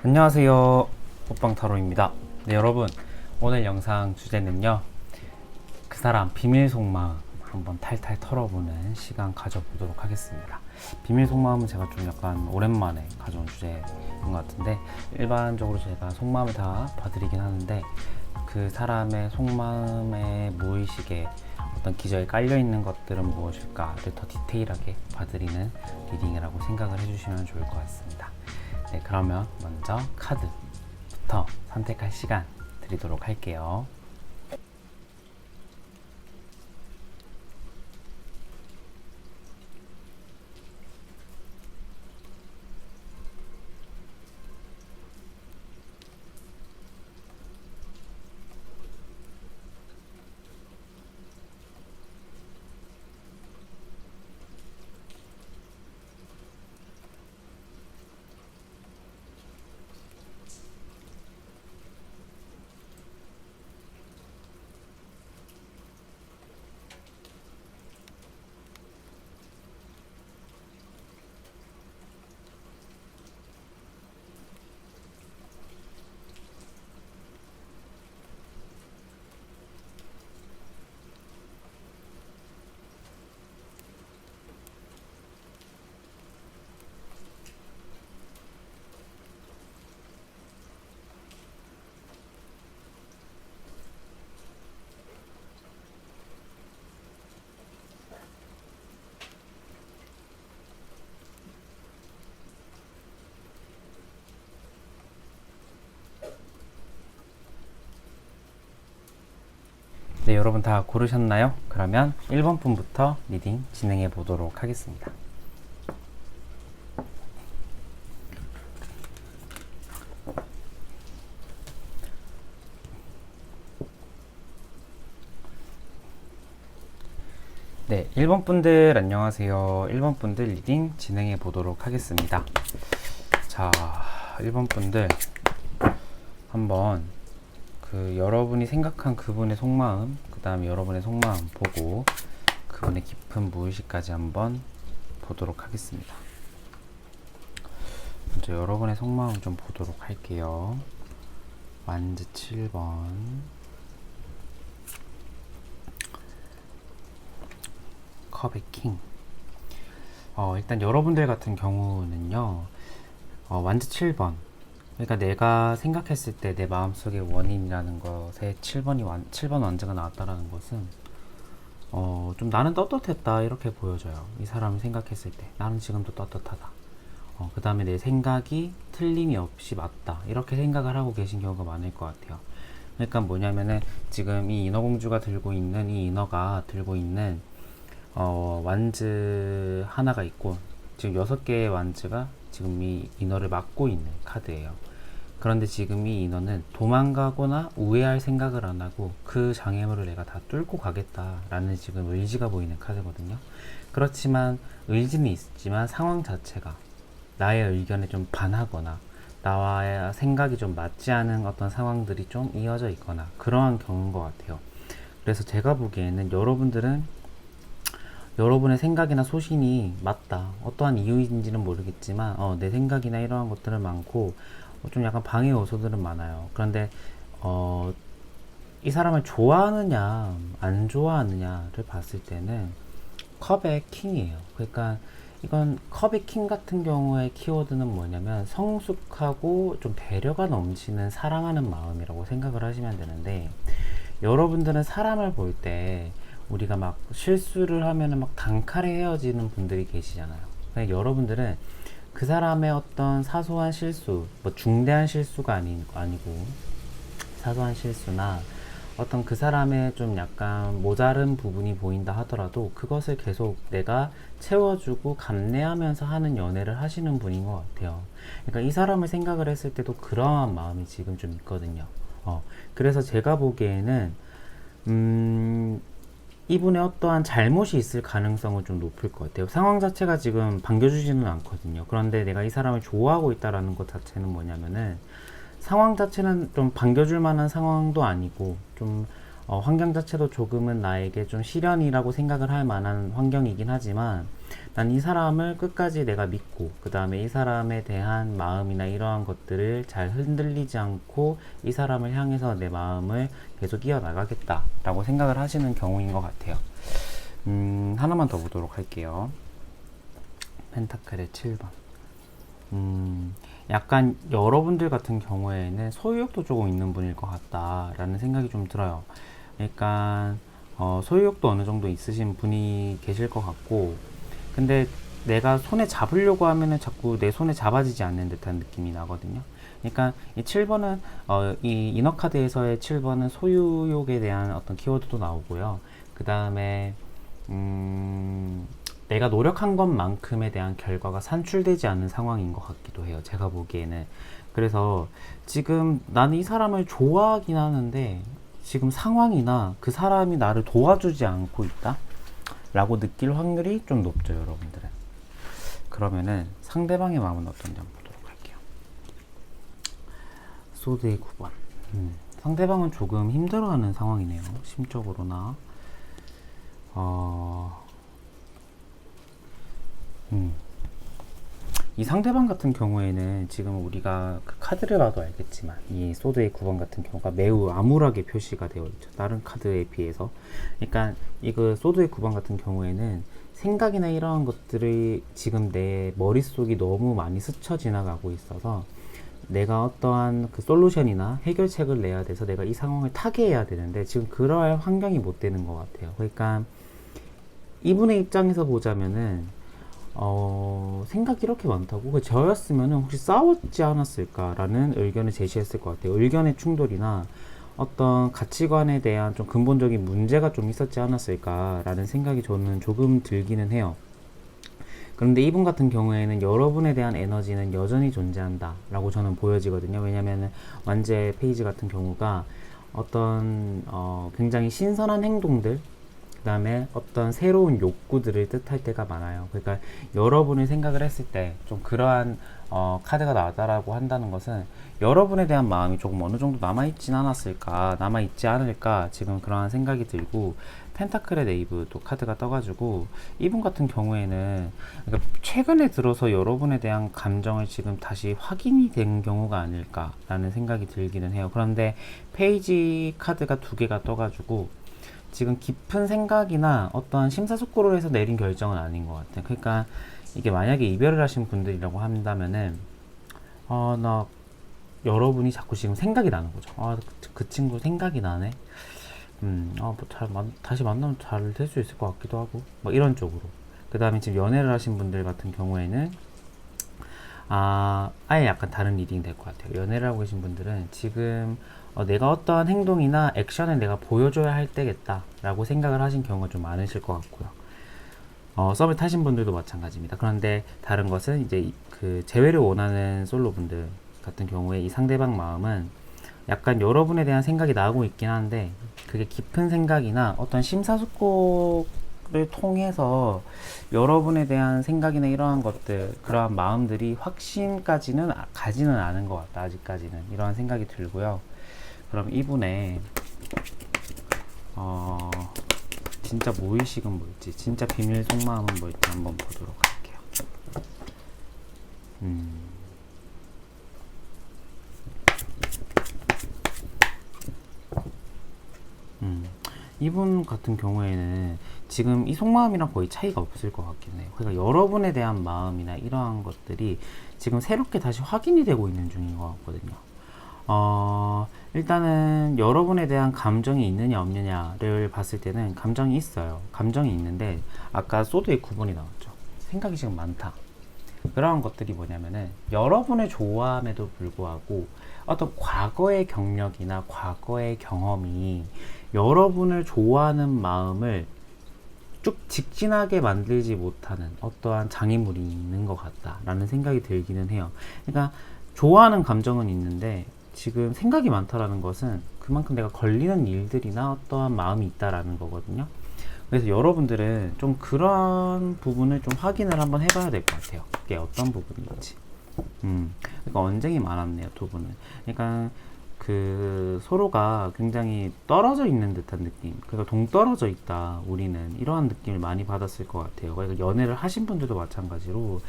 안녕하세요, 호빵타로입니다. 네, 여러분, 오늘 영상 주제는요, 그 사람 비밀 속마음 한번 탈탈 털어보는 시간 가져보도록 하겠습니다. 비밀 속마음은 제가 좀 약간 오랜만에 가져온 주제인 것 같은데, 일반적으로 제가 속마음을 다 봐드리긴 하는데, 그 사람의 속마음의 무의식에 어떤 기저에 깔려있는 것들은 무엇일까를 더 디테일하게 봐드리는 리딩이라고 생각을 해주시면 좋을 것 같습니다. 네, 그러면 먼저 카드부터 선택할 시간 드리도록 할게요. 네, 여러분 다 고르셨나요? 그러면 1번 분부터 리딩 진행해 보도록 하겠습니다. 네, 1번 분들 안녕하세요. 1번 분들 리딩 진행해 보도록 하겠습니다. 자, 1번 분들 한번 여러분이 생각한 그분의 속마음, 그 다음에 여러분의 속마음 보고 그분의 깊은 무의식까지 한번 보도록 하겠습니다. 먼저 여러분의 속마음 좀 보도록 할게요. 완즈 7번, 컵의 킹. 일단 여러분들 같은 경우는요, 완즈 7번, 그러니까 내가 생각했을 때 내 마음속의 원인이라는 것에 7번 완즈가 나왔다라는 것은 좀 나는 떳떳했다 이렇게 보여져요. 이 사람을 생각했을 때 나는 지금도 떳떳하다. 그 다음에 내 생각이 틀림이 없이 맞다 이렇게 생각을 하고 계신 경우가 많을 것 같아요. 그러니까 뭐냐면은 지금 이 인어공주가 들고 있는 이 인어가 들고 있는 완즈 하나가 있고 지금 6개의 완즈가 지금 이 인어를 막고 있는 카드예요. 그런데 지금 이 인어는 도망가거나 우회할 생각을 안 하고 그 장애물을 내가 다 뚫고 가겠다라는 지금 의지가 보이는 카드거든요. 그렇지만 의지는 있지만 상황 자체가 나의 의견에 좀 반하거나 나와의 생각이 좀 맞지 않은 어떤 상황들이 좀 이어져 있거나 그러한 경우인 것 같아요. 그래서 제가 보기에는 여러분들은 여러분의 생각이나 소신이 맞다. 어떠한 이유인지는 모르겠지만 내 생각이나 이러한 것들은 많고 좀 약간 방해 요소들은 많아요. 그런데 이 사람을 좋아하느냐 안 좋아하느냐를 봤을 때는 컵의 킹이에요. 그러니까 이건 컵의 킹 같은 경우의 키워드는 뭐냐면 성숙하고 좀 배려가 넘치는 사랑하는 마음이라고 생각을 하시면 되는데, 여러분들은 사람을 볼 때 우리가 막 실수를 하면은 막 단칼에 헤어지는 분들이 계시잖아요. 그러니까 여러분들은 그 사람의 어떤 사소한 실수, 뭐 중대한 실수가 아니고 사소한 실수나 어떤 그 사람의 좀 약간 모자른 부분이 보인다 하더라도 그것을 계속 내가 채워주고 감내하면서 하는 연애를 하시는 분인 것 같아요. 그러니까 이 사람을 생각을 했을 때도 그러한 마음이 지금 좀 있거든요. 그래서 제가 보기에는 이분의 어떠한 잘못이 있을 가능성은 좀 높을 것 같아요. 상황 자체가 지금 반겨주지는 않거든요. 그런데 내가 이 사람을 좋아하고 있다라는 것 자체는 뭐냐면은 상황 자체는 좀 반겨줄 만한 상황도 아니고 좀 환경 자체도 조금은 나에게 좀 시련이라고 생각을 할 만한 환경이긴 하지만 난 이 사람을 끝까지 내가 믿고 그 다음에 이 사람에 대한 마음이나 이러한 것들을 잘 흔들리지 않고 이 사람을 향해서 내 마음을 계속 이어나가겠다 라고 생각을 하시는 경우인 것 같아요. 하나만 더 보도록 할게요. 펜타클의 7번. 약간 여러분들 같은 경우에는 소유욕도 조금 있는 분일 것 같다라는 생각이 좀 들어요. 그러니까 소유욕도 어느 정도 있으신 분이 계실 것 같고, 근데 내가 손에 잡으려고 하면은 자꾸 내 손에 잡아지지 않는 듯한 느낌이 나거든요. 그러니까 이 7번은 이 이너카드에서의 7번은 소유욕에 대한 어떤 키워드도 나오고요. 그 다음에 내가 노력한 것만큼에 대한 결과가 산출되지 않는 상황인 것 같기도 해요. 제가 보기에는. 그래서 지금 나는 이 사람을 좋아하긴 하는데 지금 상황이나 그 사람이 나를 도와주지 않고 있다? 라고 느낄 확률이 좀 높죠, 여러분들은. 그러면은 상대방의 마음은 어떤지 한번 보도록 할게요. 소드의 9번. 상대방은 조금 힘들어하는 상황이네요. 심적으로나. 이 상대방 같은 경우에는 지금 우리가 그 카드를 봐도 알겠지만 이 소드의 9번 같은 경우가 매우 암울하게 표시가 되어 있죠. 다른 카드에 비해서. 그러니까 이거 소드의 9번 같은 경우에는 생각이나 이러한 것들이 지금 내 머릿속이 너무 많이 스쳐 지나가고 있어서 내가 어떠한 그 솔루션이나 해결책을 내야 돼서 내가 이 상황을 타개해야 되는데 지금 그러할 환경이 못 되는 것 같아요. 그러니까 이분의 입장에서 보자면은 생각이 이렇게 많다고? 그 저였으면 혹시 싸웠지 않았을까라는 의견을 제시했을 것 같아요. 의견의 충돌이나 어떤 가치관에 대한 좀 근본적인 문제가 좀 있었지 않았을까라는 생각이 저는 조금 들기는 해요. 그런데 이분 같은 경우에는 여러분에 대한 에너지는 여전히 존재한다 라고 저는 보여지거든요. 왜냐면은 완제 페이지 같은 경우가 어떤 굉장히 신선한 행동들, 그 다음에 어떤 새로운 욕구들을 뜻할 때가 많아요. 그러니까 여러분이 생각을 했을 때 좀 그러한 카드가 나왔다라고 한다는 것은 여러분에 대한 마음이 조금 어느 정도 남아있진 않았을까, 남아있지 않을까 지금 그러한 생각이 들고, 펜타클의 네이브도 카드가 떠가지고 이분 같은 경우에는 그러니까 최근에 들어서 여러분에 대한 감정을 지금 다시 확인이 된 경우가 아닐까라는 생각이 들기는 해요. 그런데 페이지 카드가 두 개가 떠가지고 지금 깊은 생각이나 어떤 심사숙고로 해서 내린 결정은 아닌 것 같아요. 그러니까 이게 만약에 이별을 하신 분들이라고 한다면은 나 여러분이 자꾸 지금 생각이 나는 거죠. 그 친구 생각이 나네. 다시 만나면 잘 될 수 있을 것 같기도 하고 뭐 이런 쪽으로. 그 다음에 지금 연애를 하신 분들 같은 경우에는 아예 약간 다른 리딩이 될 것 같아요. 연애를 하고 계신 분들은 지금 내가 어떠한 행동이나 액션을 내가 보여줘야 할 때겠다 라고 생각을 하신 경우가 좀 많으실 것 같고요. 썸을 타신 분들도 마찬가지입니다. 그런데 다른 것은 이제 그 재회를 원하는 솔로분들 같은 경우에 이 상대방 마음은 약간 여러분에 대한 생각이 나고 있긴 한데 그게 깊은 생각이나 어떤 심사숙고를 통해서 여러분에 대한 생각이나 이러한 것들, 그러한 마음들이 확신까지는 가지는 않은 것 같다. 아직까지는 이러한 생각이 들고요. 그럼 이분의 진짜 무의식은 뭘지, 진짜 비밀 속마음은 뭘지 한번 보도록 할게요. 이분 같은 경우에는 지금 이 속마음이랑 거의 차이가 없을 것 같긴 해요. 그러니까 여러분에 대한 마음이나 이러한 것들이 지금 새롭게 다시 확인이 되고 있는 중인 것 같거든요. 일단은 여러분에 대한 감정이 있느냐 없느냐를 봤을 때는 감정이 있어요. 감정이 있는데 아까 소드의 9번이 나왔죠. 생각이 지금 많다. 그런 것들이 뭐냐면은 여러분을 좋아함에도 불구하고 어떤 과거의 경력이나 과거의 경험이 여러분을 좋아하는 마음을 쭉 직진하게 만들지 못하는 어떠한 장애물이 있는 것 같다라는 생각이 들기는 해요. 그러니까 좋아하는 감정은 있는데 지금 생각이 많다라는 것은 그만큼 내가 걸리는 일들이나 어떠한 마음이 있다라는 거거든요. 그래서 여러분들은 좀 그런 부분을 좀 확인을 한번 해봐야 될 것 같아요. 그게 어떤 부분인지. 그러니까 언쟁이 많았네요, 두 분은. 그러니까 그 서로가 굉장히 떨어져 있는 듯한 느낌, 그러니까 동떨어져 있다 우리는, 이러한 느낌을 많이 받았을 것 같아요. 그러니까 연애를 하신 분들도 마찬가지로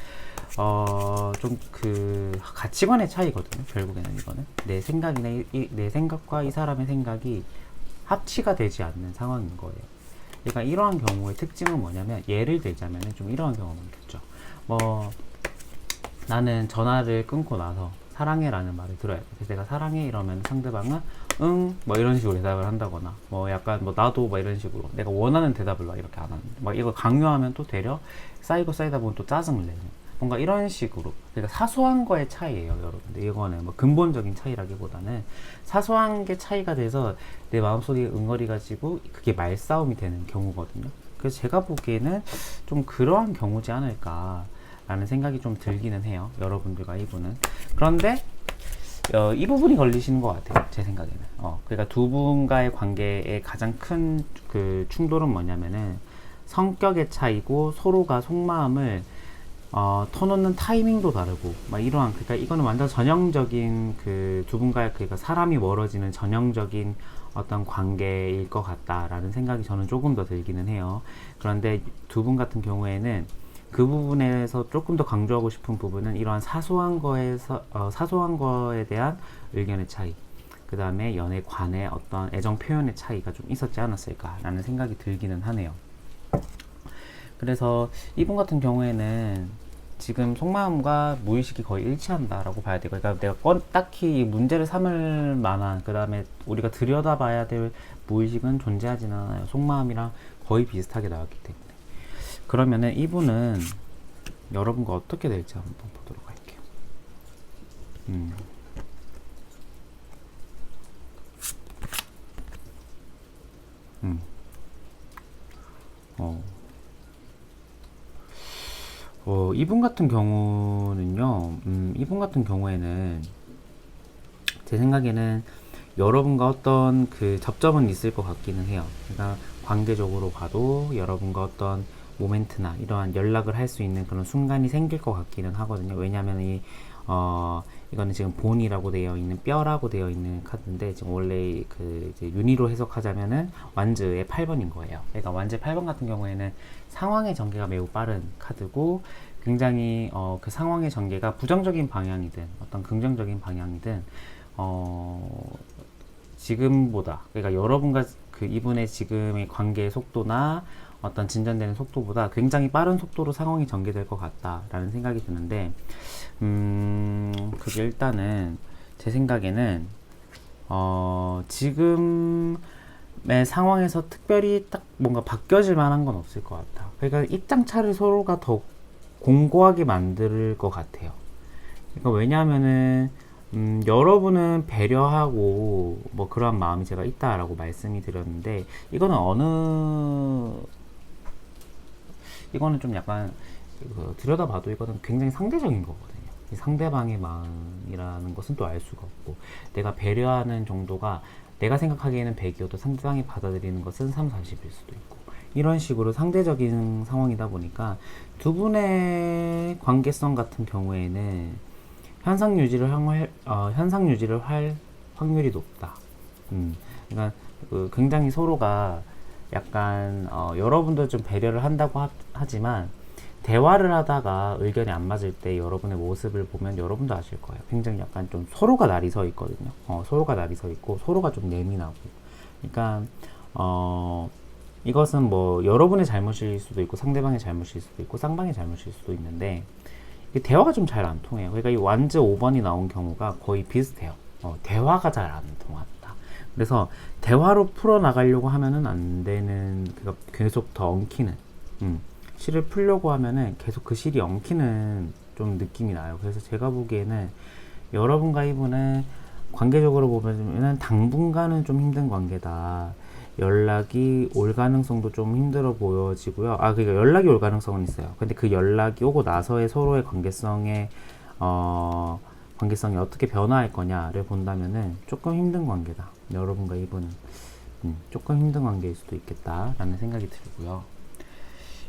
좀 그 가치관의 차이거든요. 결국에는 이거는 내 생각이나 내 생각과 이 사람의 생각이 합치가 되지 않는 상황인 거예요. 그러니까 이러한 경우의 특징은 뭐냐면, 예를 들자면 좀 이러한 경우가 있겠죠. 뭐 나는 전화를 끊고 나서 사랑해라는 말을 들어야 돼. 그래서 내가 사랑해 이러면 상대방은 응 뭐 이런 식으로 대답을 한다거나, 뭐 약간 뭐 나도 뭐 이런 식으로 내가 원하는 대답을 막 이렇게 안 하는데, 막 이거 강요하면 또 되려 쌓이고 쌓이다 보면 또 짜증을 내는, 뭔가 이런 식으로. 그러니까 사소한 거의 차이예요, 여러분들. 이거는 뭐 근본적인 차이라기보다는 사소한 게 차이가 돼서 내 마음속에 응어리 가지고 그게 말싸움이 되는 경우거든요. 그래서 제가 보기에는 좀 그러한 경우지 않을까 라는 생각이 좀 들기는 해요, 여러분들과 이분은. 그런데 이 부분이 걸리시는 것 같아요, 제 생각에는. 그러니까 두 분과의 관계의 가장 큰 그 충돌은 뭐냐면은 성격의 차이고, 서로가 속마음을 터놓는 타이밍도 다르고, 막 이러한, 그러니까 이거는 완전 전형적인 그 두 분과의, 그러니까 사람이 멀어지는 전형적인 어떤 관계일 것 같다라는 생각이 저는 조금 더 들기는 해요. 그런데 두 분 같은 경우에는 그 부분에서 조금 더 강조하고 싶은 부분은 이러한 사소한 거에서 사소한 거에 대한 의견의 차이, 그 다음에 연애관의 어떤 애정 표현의 차이가 좀 있었지 않았을까라는 생각이 들기는 하네요. 그래서 이분 같은 경우에는 지금 속마음과 무의식이 거의 일치한다라고 봐야 되고, 그러니까 내가 딱히 문제를 삼을 만한, 그 다음에 우리가 들여다봐야 될 무의식은 존재하지는 않아요. 속마음이랑 거의 비슷하게 나왔기 때문에. 그러면은 이분은 여러분과 어떻게 될지 한번 보도록 할게요. 이분 같은 경우는요, 이분 같은 경우에는 제 생각에는 여러분과 어떤 그 접점은 있을 것 같기는 해요. 그러니까 관계적으로 봐도 여러분과 어떤 모멘트나 이러한 연락을 할 수 있는 그런 순간이 생길 것 같기는 하거든요. 왜냐하면 이거는 지금 본이라고 되어 있는, 뼈라고 되어 있는 카드인데, 지금 원래 그 이제 윤희로 해석하자면은 완즈의 8번인 거예요. 그러니까 완즈 8번 같은 경우에는 상황의 전개가 매우 빠른 카드고, 굉장히 그 상황의 전개가 부정적인 방향이든 어떤 긍정적인 방향이든 지금보다, 그러니까 여러분과 그 이분의 지금의 관계의 속도나 어떤 진전되는 속도보다 굉장히 빠른 속도로 상황이 전개될 것 같다라는 생각이 드는데, 그게 일단은 제 생각에는 지금의 상황에서 특별히 딱 뭔가 바뀌어질 만한 건 없을 것 같아. 그러니까 입장차를 서로가 더 공고하게 만들 것 같아요. 그러니까 왜냐하면은 여러분은 배려하고 뭐 그러한 마음이 제가 있다라고 말씀이 드렸는데, 이거는 좀 약간 들여다봐도 이거는 굉장히 상대적인 거거든요. 이 상대방의 마음이라는 것은 또 알 수가 없고, 내가 배려하는 정도가 내가 생각하기에는 100이어도 상대방이 받아들이는 것은 3, 40일 수도 있고, 이런 식으로 상대적인 상황이다 보니까 두 분의 관계성 같은 경우에는 현상 유지를 할 확률이 높다. 그러니까 굉장히 서로가 약간 여러분도 좀 배려를 한다고 하지만, 대화를 하다가 의견이 안 맞을 때 여러분의 모습을 보면 여러분도 아실 거예요. 굉장히 약간 좀 서로가 날이 서 있거든요. 서로가 날이 서 있고 서로가 좀 예민하고. 그러니까 이것은 뭐 여러분의 잘못일 수도 있고, 상대방의 잘못일 수도 있고, 쌍방의 잘못일 수도 있는데, 대화가 좀 잘 안 통해요. 그러니까 이 완즈 5번이 나온 경우가 거의 비슷해요. 대화가 잘 안 통한다. 그래서 대화로 풀어나가려고 하면은 안 되는, 그러니까 계속 더 엉키는, 실을 풀려고 하면은 계속 그 실이 엉키는 좀 느낌이 나요. 그래서 제가 보기에는 여러분과 이분은 관계적으로 보면은 당분간은 좀 힘든 관계다. 연락이 올 가능성도 좀 힘들어 보여지고요. 그러니까 연락이 올 가능성은 있어요. 근데 그 연락이 오고 나서의 서로의 관계성이 어떻게 변화할 거냐를 본다면은 조금 힘든 관계다. 여러분과 이분은 조금 힘든 관계일 수도 있겠다라는 생각이 들고요.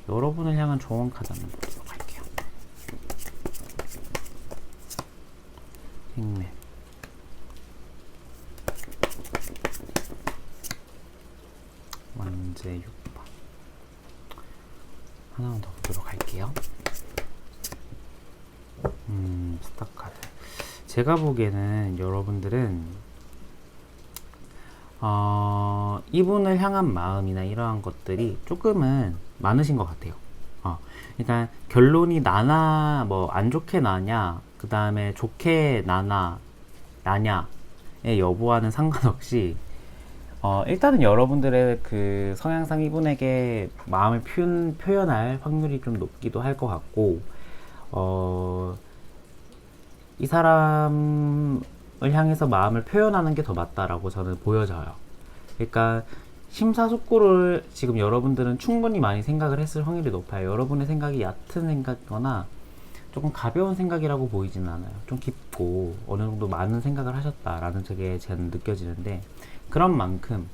여러분을 향한 조언 카드 한번 보도록 할게요. 행맨, 번째 6번. 하나만 더 보도록 할게요. 스타카드. 제가 보기에는 여러분들은 이분을 향한 마음이나 이러한 것들이 조금은 많으신 것 같아요. 그러니까 결론이 나나 뭐 안 좋게 나냐, 그 다음에 좋게 나냐의 여부와는 상관없이 일단은 여러분들의 그 성향상 이분에게 마음을 표현할 확률이 좀 높기도 할 것 같고, 이 사람을 향해서 마음을 표현하는 게 더 맞다라고 저는 보여져요. 그러니까 심사숙고를 지금 여러분들은 충분히 많이 생각을 했을 확률이 높아요. 여러분의 생각이 얕은 생각이거나 조금 가벼운 생각이라고 보이지는 않아요. 좀 깊고 어느 정도 많은 생각을 하셨다라는 게 저는 느껴지는데, 그런 만큼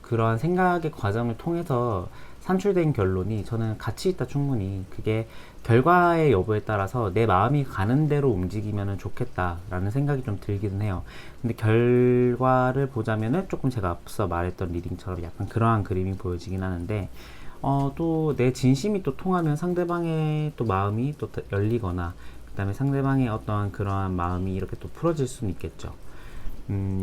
그러한 생각의 과정을 통해서 산출된 결론이 저는 가치 있다, 충분히. 그게 결과의 여부에 따라서 내 마음이 가는 대로 움직이면 좋겠다라는 생각이 좀 들기는 해요. 근데 결과를 보자면은 조금 제가 앞서 말했던 리딩처럼 약간 그러한 그림이 보여지긴 하는데, 또 내 진심이 또 통하면 상대방의 또 마음이 또 열리거나, 그 다음에 상대방의 어떠한 그러한 마음이 이렇게 또 풀어질 수는 있겠죠.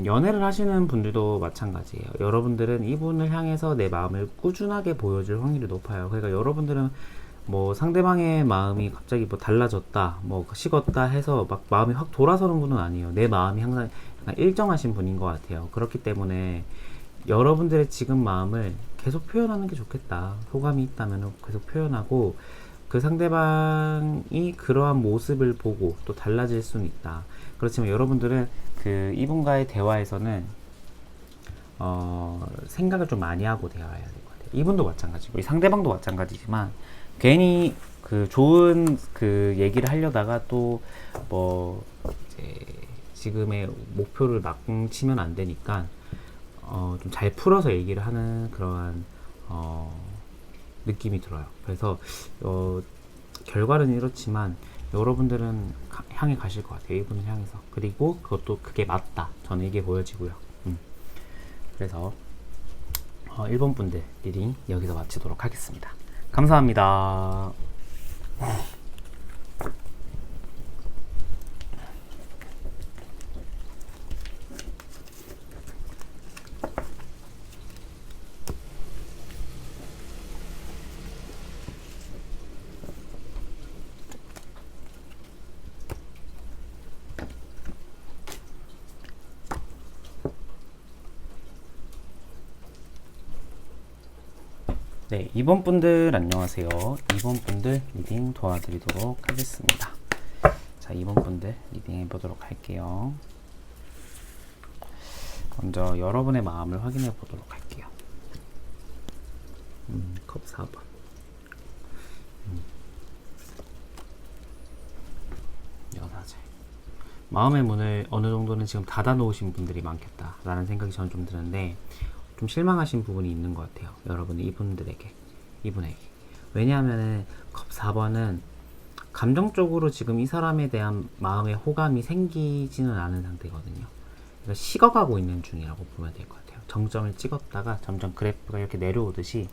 연애를 하시는 분들도 마찬가지예요. 여러분들은 이분을 향해서 내 마음을 꾸준하게 보여줄 확률이 높아요. 그러니까 여러분들은 뭐 상대방의 마음이 갑자기 뭐 달라졌다, 뭐 식었다 해서 막 마음이 확 돌아서는 분은 아니에요. 내 마음이 항상 약간 일정하신 분인 것 같아요. 그렇기 때문에 여러분들의 지금 마음을 계속 표현하는 게 좋겠다. 호감이 있다면 계속 표현하고, 그 상대방이 그러한 모습을 보고 또 달라질 수는 있다. 그렇지만 여러분들은 그 이분과의 대화에서는 생각을 좀 많이 하고 대화해야 될 것 같아요. 이분도 마찬가지고 이 상대방도 마찬가지지만, 괜히 그 좋은 그 얘기를 하려다가 또 뭐 이제 지금의 목표를 망치면 안 되니까 좀 잘 풀어서 얘기를 하는 그러한 느낌이 들어요. 그래서 결과는 이렇지만 여러분들은 향해 가실 것 같아요. 이분을 향해서. 그리고 그것도 그게 맞다, 저는 이게 보여지고요. 그래서 1번 분들 리딩 여기서 마치도록 하겠습니다. 감사합니다. 네, 2번 분들 안녕하세요. 2번 분들 리딩 도와드리도록 하겠습니다. 자, 2번 분들 리딩 해보도록 할게요. 먼저 여러분의 마음을 확인해 보도록 할게요. 컵 4번. 여사제. 마음의 문을 어느 정도는 지금 닫아 놓으신 분들이 많겠다라는 생각이 저는 좀 드는데, 좀 실망하신 부분이 있는 것 같아요. 여러분이 이분에게. 왜냐하면은 컵 4번은 감정적으로 지금 이 사람에 대한 마음의 호감이 생기지는 않은 상태거든요. 그러니까 식어가고 있는 중이라고 보면 될 것 같아요. 정점을 찍었다가 점점 그래프가 이렇게 내려오듯이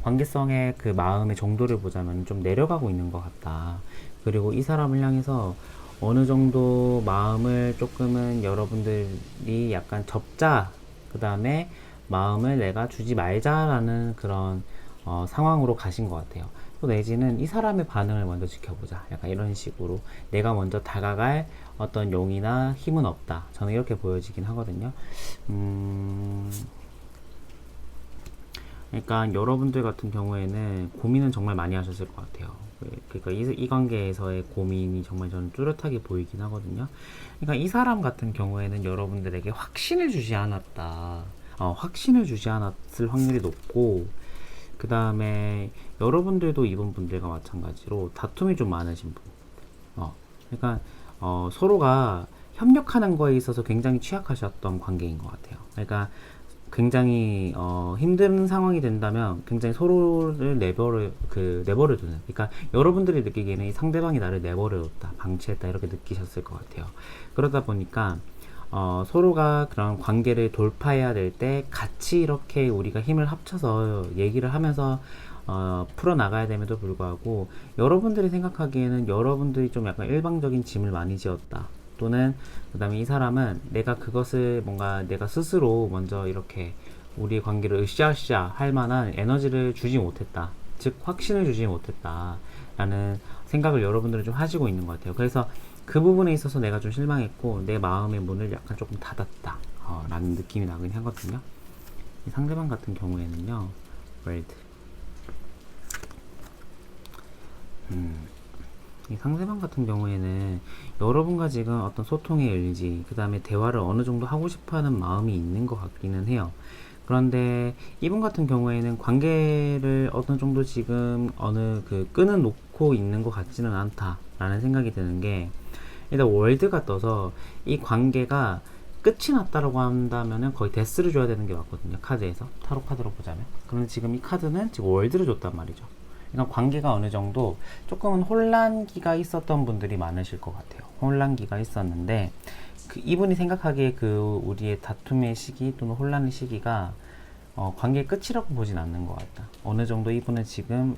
관계성의 그 마음의 정도를 보자면 좀 내려가고 있는 것 같다. 그리고 이 사람을 향해서 어느 정도 마음을 조금은 여러분들이 약간 접자, 그 다음에 마음을 내가 주지 말자라는 그런 상황으로 가신 것 같아요. 또 내지는 이 사람의 반응을 먼저 지켜보자, 약간 이런 식으로 내가 먼저 다가갈 어떤 용이나 힘은 없다, 저는 이렇게 보여지긴 하거든요. 그러니까 여러분들 같은 경우에는 고민은 정말 많이 하셨을 것 같아요. 그러니까 이 관계에서의 고민이 정말 저는 뚜렷하게 보이긴 하거든요. 그러니까 이 사람 같은 경우에는 여러분들에게 확신을 주지 않았다, 확신을 주지 않았을 확률이 높고, 그 다음에 여러분들도 이번 분들과 마찬가지로 다툼이 좀 많으신 분. 그러니까 서로가 협력하는 거에 있어서 굉장히 취약하셨던 관계인 것 같아요. 그러니까 굉장히 힘든 상황이 된다면 굉장히 서로를 내버려두는, 그러니까 여러분들이 느끼기에는 이 상대방이 나를 내버려뒀다, 방치했다, 이렇게 느끼셨을 것 같아요. 그러다 보니까 서로가 그런 관계를 돌파해야 될 때 같이 이렇게 우리가 힘을 합쳐서 얘기를 하면서 풀어나가야 됨에도 불구하고 여러분들이 생각하기에는 여러분들이 좀 약간 일방적인 짐을 많이 지었다. 또는 그 다음에 이 사람은 내가 그것을 뭔가 내가 스스로 먼저 이렇게 우리의 관계를 으쌰으쌰 할 만한 에너지를 주지 못했다. 즉 확신을 주지 못했다. 라는 생각을 여러분들은 좀 하시고 있는 것 같아요. 그래서 그 부분에 있어서 내가 좀 실망했고 내 마음의 문을 약간 조금 닫았다 라는 느낌이 나긴 하거든요. 이 상대방 같은 경우에는요, 월드 이 상대방 같은 경우에는 여러분과 지금 어떤 소통의 의지, 그 다음에 대화를 어느 정도 하고 싶어 하는 마음이 있는 것 같기는 해요. 그런데 이분 같은 경우에는 관계를 어느 정도 지금 어느 그 끈을 놓고 있는 것 같지는 않다라는 생각이 드는 게, 일단 월드가 떠서 이 관계가 끝이 났다라고 한다면은 거의 데스를 줘야 되는 게 맞거든요. 카드에서 타로 카드로 보자면. 그런데 지금 이 카드는 지금 월드를 줬단 말이죠. 그러니까 관계가 어느 정도 조금은 혼란기가 있었던 분들이 많으실 것 같아요. 혼란기가 있었는데 이분이 생각하기에 그 우리의 다툼의 시기 또는 혼란의 시기가 관계의 끝이라고 보진 않는 것 같다. 어느 정도 이분은 지금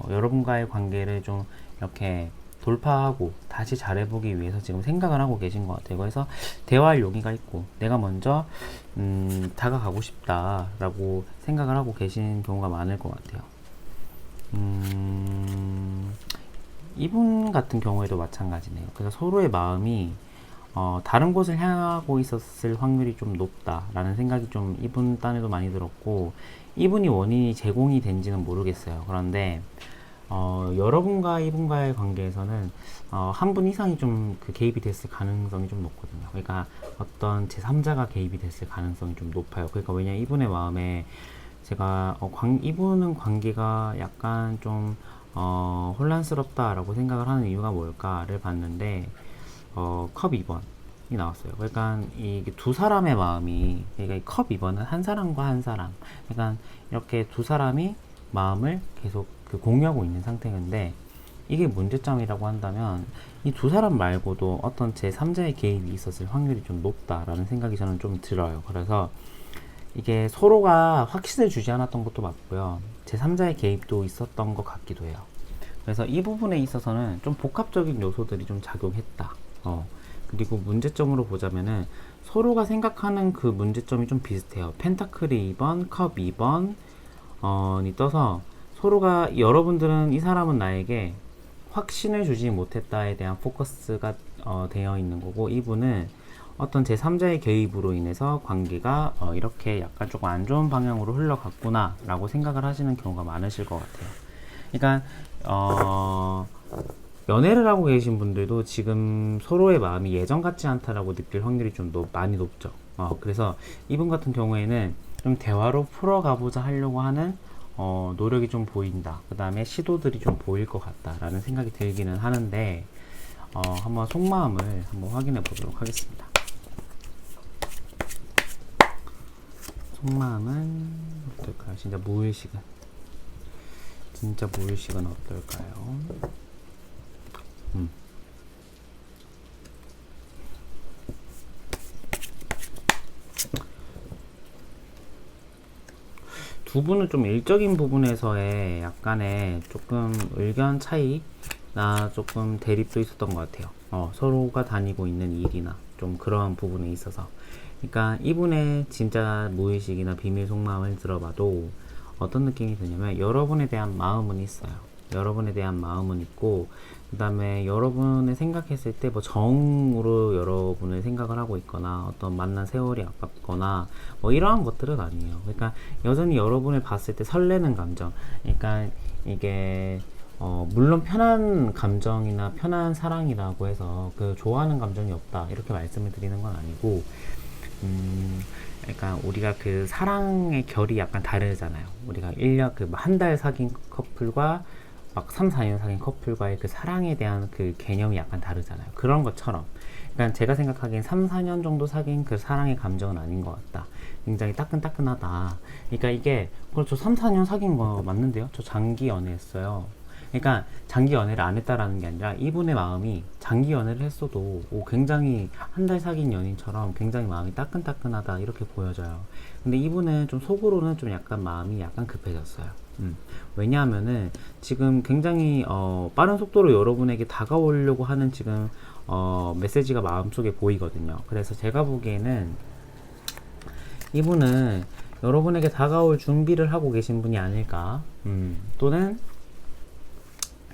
여러분과의 관계를 좀 이렇게 돌파하고 다시 잘해보기 위해서 지금 생각을 하고 계신 것 같아요. 그래서 대화할 용의가 있고 내가 먼저 다가가고 싶다라고 생각을 하고 계신 경우가 많을 것 같아요. 이분 같은 경우에도 마찬가지네요. 그래서 서로의 마음이 다른 곳을 향하고 있었을 확률이 좀 높다라는 생각이 좀 이분 딴에도 많이 들었고, 이분이 원인이 제공이 된지는 모르겠어요. 그런데 여러분과 이분과의 관계에서는 한 분 이상이 좀 그 개입이 됐을 가능성이 좀 높거든요. 그러니까 어떤 제3자가 개입이 됐을 가능성이 좀 높아요. 그러니까 왜냐면 이분의 마음에 제가 이분은 관계가 약간 좀 혼란스럽다라고 생각을 하는 이유가 뭘까를 봤는데 컵 2번이 나왔어요. 그러니까 이게 두 사람의 마음이, 그러니까 이 컵 2번은 한 사람과 한 사람, 그러니까 이렇게 두 사람이 마음을 계속 그 공유하고 있는 상태인데, 이게 문제점이라고 한다면 이 두 사람 말고도 어떤 제3자의 개입이 있었을 확률이 좀 높다라는 생각이 저는 좀 들어요. 그래서 이게 서로가 확신을 주지 않았던 것도 맞고요. 제3자의 개입도 있었던 것 같기도 해요. 그래서 이 부분에 있어서는 좀 복합적인 요소들이 좀 작용했다. 그리고 문제점으로 보자면은 서로가 생각하는 그 문제점이 좀 비슷해요. 펜타클이 2번, 컵 2번이 떠서 서로가, 여러분들은 이 사람은 나에게 확신을 주지 못했다에 대한 포커스가 되어 있는 거고, 이분은 어떤 제3자의 개입으로 인해서 관계가 이렇게 약간 조금 안 좋은 방향으로 흘러갔구나 라고 생각을 하시는 경우가 많으실 것 같아요. 그러니까 연애를 하고 계신 분들도 지금 서로의 마음이 예전 같지 않다라고 느낄 확률이 좀 많이 높죠. 그래서 이분 같은 경우에는 좀 대화로 풀어가보자 하려고 하는 노력이 좀 보인다. 그 다음에 시도들이 좀 보일 것 같다라는 생각이 들기는 하는데, 한번 속마음을 한번 확인해 보도록 하겠습니다. 속마음은 어떨까요? 진짜 무의식은 어떨까요? 두 분은 좀 일적인 부분에서의 약간의 조금 의견 차이나 조금 대립도 있었던 것 같아요. 서로가 다니고 있는 일이나 좀 그런 부분에 있어서. 그러니까 이분의 진짜 무의식이나 비밀 속마음을 들어봐도 어떤 느낌이 드냐면, 여러분에 대한 마음은 있어요. 여러분에 대한 마음은 있고, 그 다음에 여러분을 생각했을 때 뭐 정으로 여러분을 생각을 하고 있거나 어떤 만난 세월이 아깝거나 뭐 이러한 것들은 아니에요. 그러니까 여전히 여러분을 봤을 때 설레는 감정, 그러니까 이게 물론 편한 감정이나 편한 사랑이라고 해서 그 좋아하는 감정이 없다 이렇게 말씀을 드리는 건 아니고, 그러니까 우리가 그 사랑의 결이 약간 다르잖아요. 우리가 1년 그 한 달 사귄 커플과 막 3, 4년 사귄 커플과의 그 사랑에 대한 그 개념이 약간 다르잖아요. 그런 것처럼, 그러니까 제가 생각하기엔 3, 4년 정도 사귄 그 사랑의 감정은 아닌 것 같다. 굉장히 따끈따끈하다. 그러니까 이게, 그렇죠. 3, 4년 사귄 거 맞는데요? 저 장기 연애했어요. 그러니까 장기 연애를 안 했다라는 게 아니라 이분의 마음이 장기 연애를 했어도 굉장히 한 달 사귄 연인처럼 굉장히 마음이 따끈따끈하다 이렇게 보여져요. 근데 이분은 좀 속으로는 좀 약간 마음이 약간 급해졌어요. 왜냐하면은 지금 굉장히 빠른 속도로 여러분에게 다가오려고 하는 지금 메시지가 마음속에 보이거든요. 그래서 제가 보기에는 이분은 여러분에게 다가올 준비를 하고 계신 분이 아닐까. 또는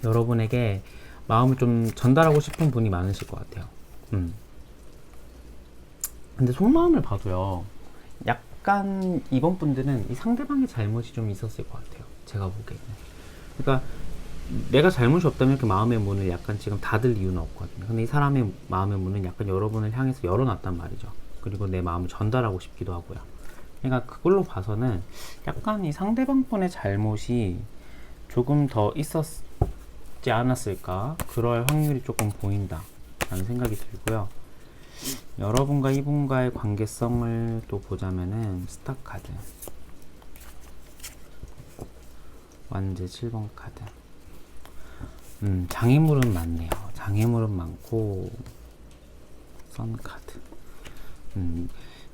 여러분에게 마음을 좀 전달하고 싶은 분이 많으실 것 같아요. 근데 속마음을 봐도요, 약간 이번 분들은 이 상대방의 잘못이 좀 있었을 것 같아요. 제가 보기에는. 그러니까 내가 잘못이 없다면 이렇게 마음의 문을 약간 지금 닫을 이유는 없거든요. 근데 이 사람의 마음의 문은 약간 여러분을 향해서 열어놨단 말이죠. 그리고 내 마음을 전달하고 싶기도 하고요. 그러니까 그걸로 봐서는 약간 이 상대방 분의 잘못이 조금 더 있었지 않았을까, 그럴 확률이 조금 보인다 라는 생각이 들고요. 여러분과 이분과의 관계성을 또 보자면은 스타 카드, 완제 7번 카드. 장애물은 많네요. 장애물은 많고 선 카드.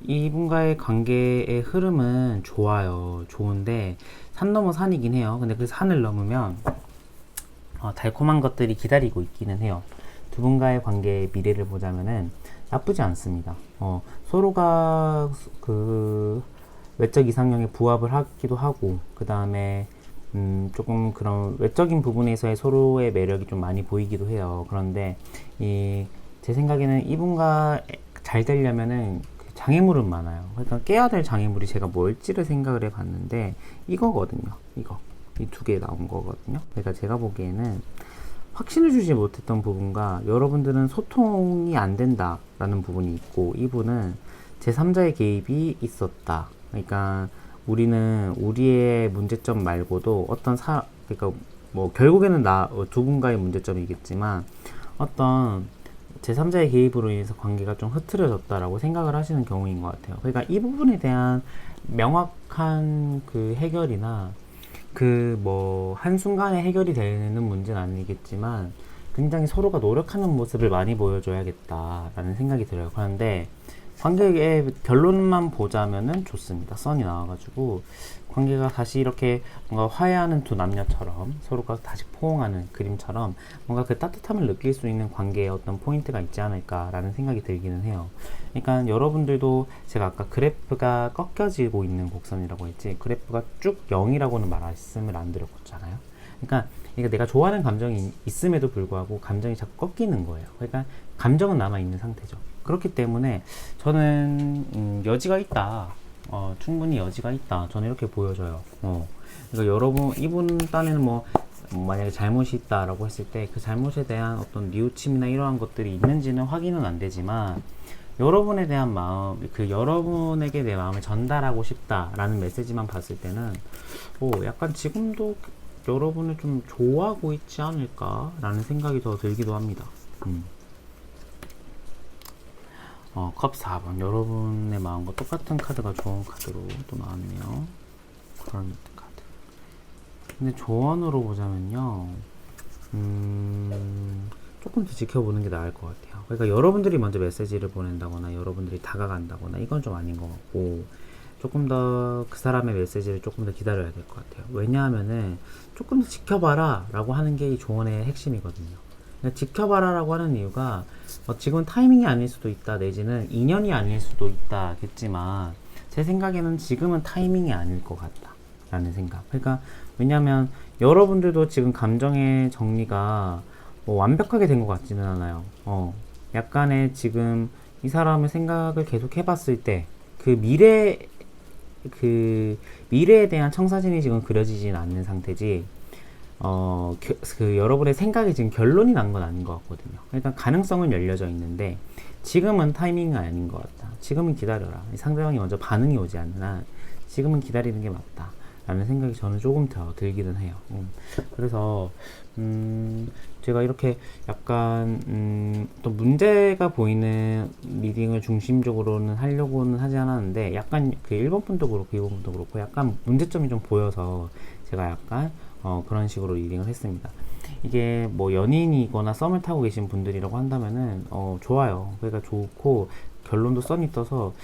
이분과의 관계의 흐름은 좋아요. 좋은데 산 넘어 산이긴 해요. 근데 그 산을 넘으면 달콤한 것들이 기다리고 있기는 해요. 두 분과의 관계의 미래를 보자면은 나쁘지 않습니다. 서로가 그 외적 이상형에 부합을 하기도 하고, 그 다음에 조금 그런 외적인 부분에서의 서로의 매력이 좀 많이 보이기도 해요. 그런데 제 생각에는 이분과 잘 되려면은 장애물은 많아요. 그러니까 깨야 될 장애물이 제가 뭘지를 생각을 해봤는데 이거거든요. 이 두 개 나온 거거든요. 그러니까 제가 보기에는 확신을 주지 못했던 부분과 여러분들은 소통이 안 된다라는 부분이 있고, 이분은 제3자의 개입이 있었다. 그러니까 우리는 우리의 문제점 말고도 그러니까 뭐 결국에는 두 분과의 문제점이겠지만 어떤 제3자의 개입으로 인해서 관계가 좀 흐트러졌다라고 생각을 하시는 경우인 것 같아요. 그러니까 이 부분에 대한 명확한 그 해결이나 그 뭐 한순간에 해결이 되는 문제는 아니겠지만 굉장히 서로가 노력하는 모습을 많이 보여줘야겠다라는 생각이 들어요. 그런데 관계의 결론만 보자면은 좋습니다. 선이 나와가지고 관계가 다시 이렇게 뭔가 화해하는 두 남녀처럼 서로가 다시 포옹하는 그림처럼 뭔가 그 따뜻함을 느낄 수 있는 관계에 어떤 포인트가 있지 않을까라는 생각이 들기는 해요. 그러니까 여러분들도 제가 아까 그래프가 꺾여지고 있는 곡선이라고 했지, 그래프가 쭉 0이라고는 말씀을 안 드렸잖아요. 그러니까 내가 좋아하는 감정이 있음에도 불구하고 감정이 자꾸 꺾이는 거예요. 그러니까 감정은 남아있는 상태죠. 그렇기 때문에 저는 여지가 있다. 충분히 여지가 있다. 저는 이렇게 보여져요. 그러니까 여러분, 이분 딴에는 뭐 만약에 잘못이 있다라고 했을 때 그 잘못에 대한 어떤 뉘우침이나 이러한 것들이 있는지는 확인은 안 되지만, 여러분에 대한 마음, 여러분에게 내 마음을 전달하고 싶다라는 메시지만 봤을 때는 약간 지금도 여러분을 좀 좋아하고 있지 않을까라는 생각이 더 들기도 합니다. 컵 4번. 여러분의 마음과 똑같은 카드가 조언 카드로 또 나왔네요. 그런 카드. 근데 조언으로 보자면요, 조금 더 지켜보는 게 나을 것 같아요. 그러니까 여러분들이 먼저 메시지를 보낸다거나 여러분들이 다가간다거나 이건 좀 아닌 것 같고, 조금 더 그 사람의 메시지를 조금 더 기다려야 될 것 같아요. 왜냐하면은 조금 더 지켜봐라 라고 하는 게 이 조언의 핵심이거든요. 지켜봐라 라고 하는 이유가 지금은 타이밍이 아닐 수도 있다, 내지는 인연이 아닐 수도 있다겠지만, 제 생각에는 지금은 타이밍이 아닐 것 같다 라는 생각. 그러니까 왜냐하면 여러분들도 지금 감정의 정리가 완벽하게 된 것 같지는 않아요. 약간의 지금 이 사람의 생각을 계속 해봤을 때 그 미래에 대한 청사진이 지금 그려지진 않는 상태지, 여러분의 생각이 지금 결론이 난 건 아닌 것 같거든요. 그러니까 가능성은 열려져 있는데 지금은 타이밍이 아닌 것 같다. 지금은 기다려라. 상대방이 먼저 반응이 오지 않는 한 지금은 기다리는 게 맞다 라는 생각이 저는 조금 더 들기는 해요. 그래서 제가 이렇게 약간 또 문제가 보이는 리딩을 중심적으로는 하려고는 하지 않았는데, 약간 그 1번 분도 그렇고 2번 분도 그렇고 약간 문제점이 좀 보여서 제가 약간 그런 식으로 리딩을 했습니다. 이게 뭐 연인이거나 썸을 타고 계신 분들이라고 한다면은 좋아요. 그러니까 좋고 결론도 썬이 떠서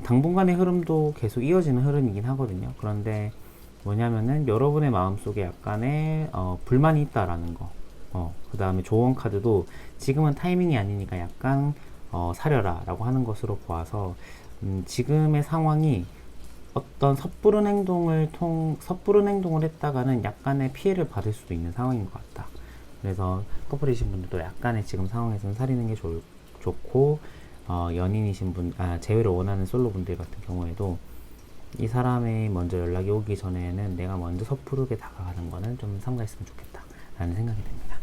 당분간의 흐름도 계속 이어지는 흐름이긴 하거든요. 그런데 뭐냐면은 여러분의 마음속에 약간의 불만이 있다라는 거. 그 다음에 조언 카드도 지금은 타이밍이 아니니까 약간 사려라 라고 하는 것으로 보아서 지금의 상황이 어떤 섣부른 행동을 했다가는 약간의 피해를 받을 수도 있는 상황인 것 같다. 그래서 커플이신 분들도 약간의 지금 상황에서는 사리는 게 좋고, 연인이신 분, 재회를 원하는 솔로 분들 같은 경우에도 이 사람의 먼저 연락이 오기 전에는 내가 먼저 섣부르게 다가가는 거는 좀 삼가했으면 좋겠다 라는 생각이 듭니다.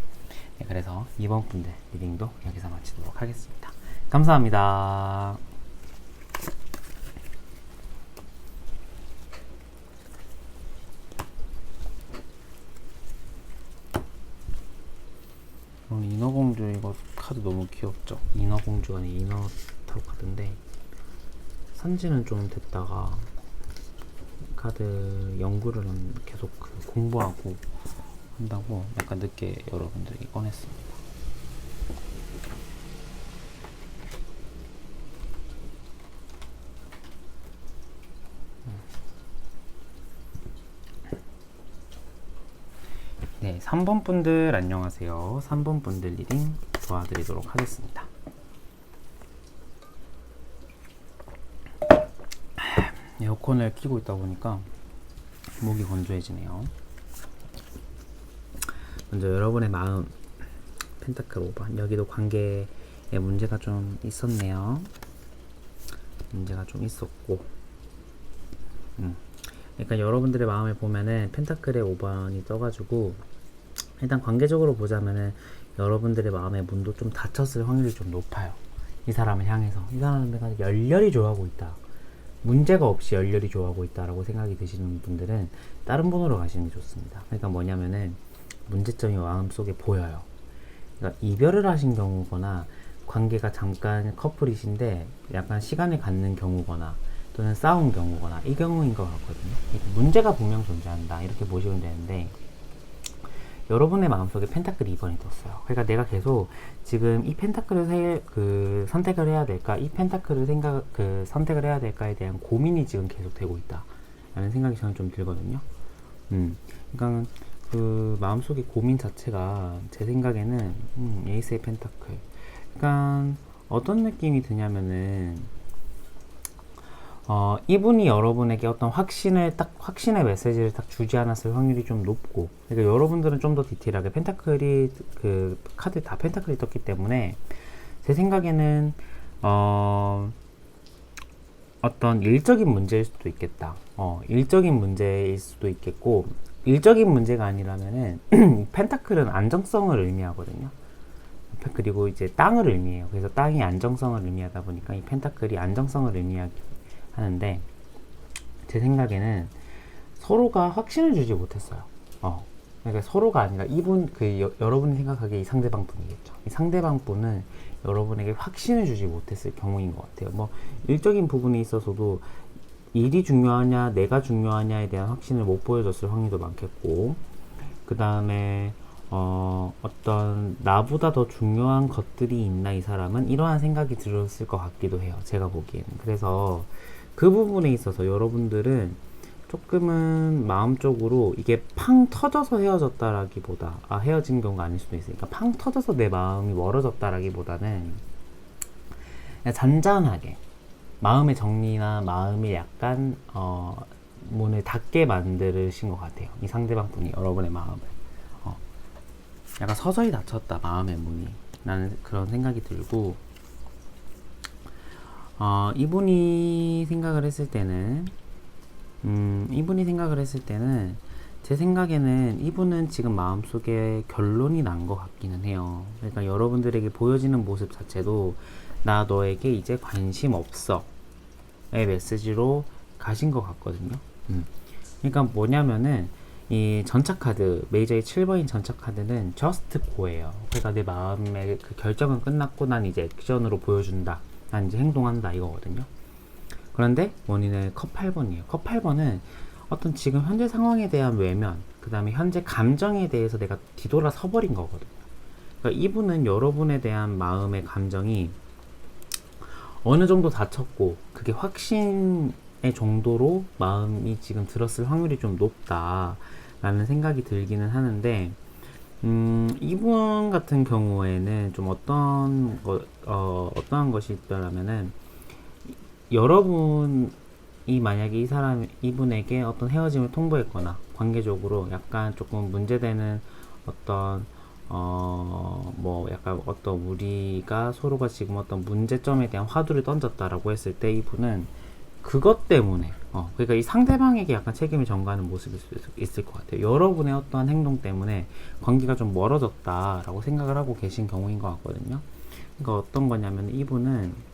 네, 그래서 이번 분들 리딩도 여기서 마치도록 하겠습니다. 감사합니다. 인어공주 이거 카드 너무 귀엽죠? 인어공주 아니 인어 타로 카드인데 산지는 좀 됐다가 카드 연구를 계속 공부하고 한다고 약간 늦게 여러분들이 꺼냈습니다. 네, 3번 분들 안녕하세요. 3번 분들 리딩 도와드리도록 하겠습니다. 에어컨을 켜고 있다 보니까 목이 건조해지네요. 먼저 여러분의 마음 펜타클 5번 여기도 관계에 문제가 좀 있었네요. 문제가 좀 있었고 그러니까 여러분들의 마음을 보면은 펜타클의 5번이 떠가지고 일단 관계적으로 보자면은 여러분들의 마음의 문도 좀 닫혔을 확률이 좀 높아요. 이 사람을 향해서 이 사람을 내가 열렬히 좋아하고 있다, 문제가 없이 열렬히 좋아하고 있다라고 생각이 드시는 분들은 다른 분으로 가시는 게 좋습니다. 그러니까 뭐냐면은 문제점이 마음속에 보여요. 그러니까 이별을 하신 경우거나 관계가 잠깐 커플이신데 약간 시간을 갖는 경우거나 또는 싸운 경우거나 이 경우인 것 같거든요. 문제가 분명 존재한다 이렇게 보시면 되는데 여러분의 마음속에 펜타클 2번이 떴어요. 그러니까 내가 계속 지금 이 펜타클을 선택을 해야 될까, 이 펜타클을 선택을 해야 될까에 대한 고민이 지금 계속 되고 있다 라는 생각이 저는 좀 들거든요. 그러니까 그 마음속의 고민 자체가 제 생각에는 에이스의 펜타클. 그러니까 어떤 느낌이 드냐면은 이분이 여러분에게 어떤 확신의 메시지를 딱 주지 않았을 확률이 좀 높고, 그러니까 여러분들은 좀 더 디테일하게 펜타클이, 카드 다 펜타클이 떴기 때문에, 제 생각에는, 어떤 일적인 문제일 수도 있겠다. 일적인 문제일 수도 있겠고, 일적인 문제가 아니라면은, 펜타클은 안정성을 의미하거든요. 그리고 이제 땅을 의미해요. 그래서 땅이 안정성을 의미하다 보니까 이 펜타클이 안정성을 하는데 제 생각에는 서로가 확신을 주지 못했어요. 그러니까 서로가 아니라 이분 여러분이 생각하기에 이 상대방 분이겠죠. 이 상대방 분은 여러분에게 확신을 주지 못했을 경우인 것 같아요. 뭐 일적인 부분에 있어서도 일이 중요하냐 내가 중요하냐에 대한 확신을 못 보여줬을 확률도 많겠고, 그 다음에 어떤 나보다 더 중요한 것들이 있나 이 사람은, 이러한 생각이 들었을 것 같기도 해요. 제가 보기에는. 그래서 그 부분에 있어서 여러분들은 조금은 마음적으로 이게 팡 터져서 헤어졌다라기보다, 헤어진 경우가 아닐 수도 있으니까 팡 터져서 내 마음이 멀어졌다라기보다는 그냥 잔잔하게 마음의 정리나 마음이 약간 문을 닫게 만드신 것 같아요. 이 상대방 분이 여러분의 마음을 약간 서서히 닫혔다, 마음의 문이 라는 그런 생각이 들고, 이분이 생각을 했을 때는 제 생각에는 이분은 지금 마음속에 결론이 난 것 같기는 해요. 그러니까 여러분들에게 보여지는 모습 자체도 나 너에게 이제 관심 없어 의 메시지로 가신 것 같거든요. 그러니까 뭐냐면은 이 전차카드, 메이저의 7번인 전차카드는 just go예요. 그러니까 내 마음의 그 결정은 끝났고 난 이제 액션으로 보여준다, 난 이제 행동한다 이거거든요. 그런데 원인은 컵 8번이에요. 컵 8번은 어떤 지금 현재 상황에 대한 외면, 그 다음에 현재 감정에 대해서 내가 뒤돌아서 버린 거거든요. 그러니까 이분은 여러분에 대한 마음의 감정이 어느 정도 다쳤고 그게 확신의 정도로 마음이 지금 들었을 확률이 좀 높다라는 생각이 들기는 하는데, 이분 같은 경우에는 좀 어떠한 것이 있더라면은, 여러분이 만약에 이분에게 어떤 헤어짐을 통보했거나, 관계적으로 약간 조금 문제되는 어떤, 약간 어떤 우리가 서로가 지금 어떤 문제점에 대한 화두를 던졌다라고 했을 때 이분은 그것 때문에, 그러니까 이 상대방에게 약간 책임을 전가하는 모습일 수 있을 것 같아요. 여러분의 어떠한 행동 때문에 관계가 좀 멀어졌다라고 생각을 하고 계신 경우인 것 같거든요. 그러니까 어떤 거냐면 이분은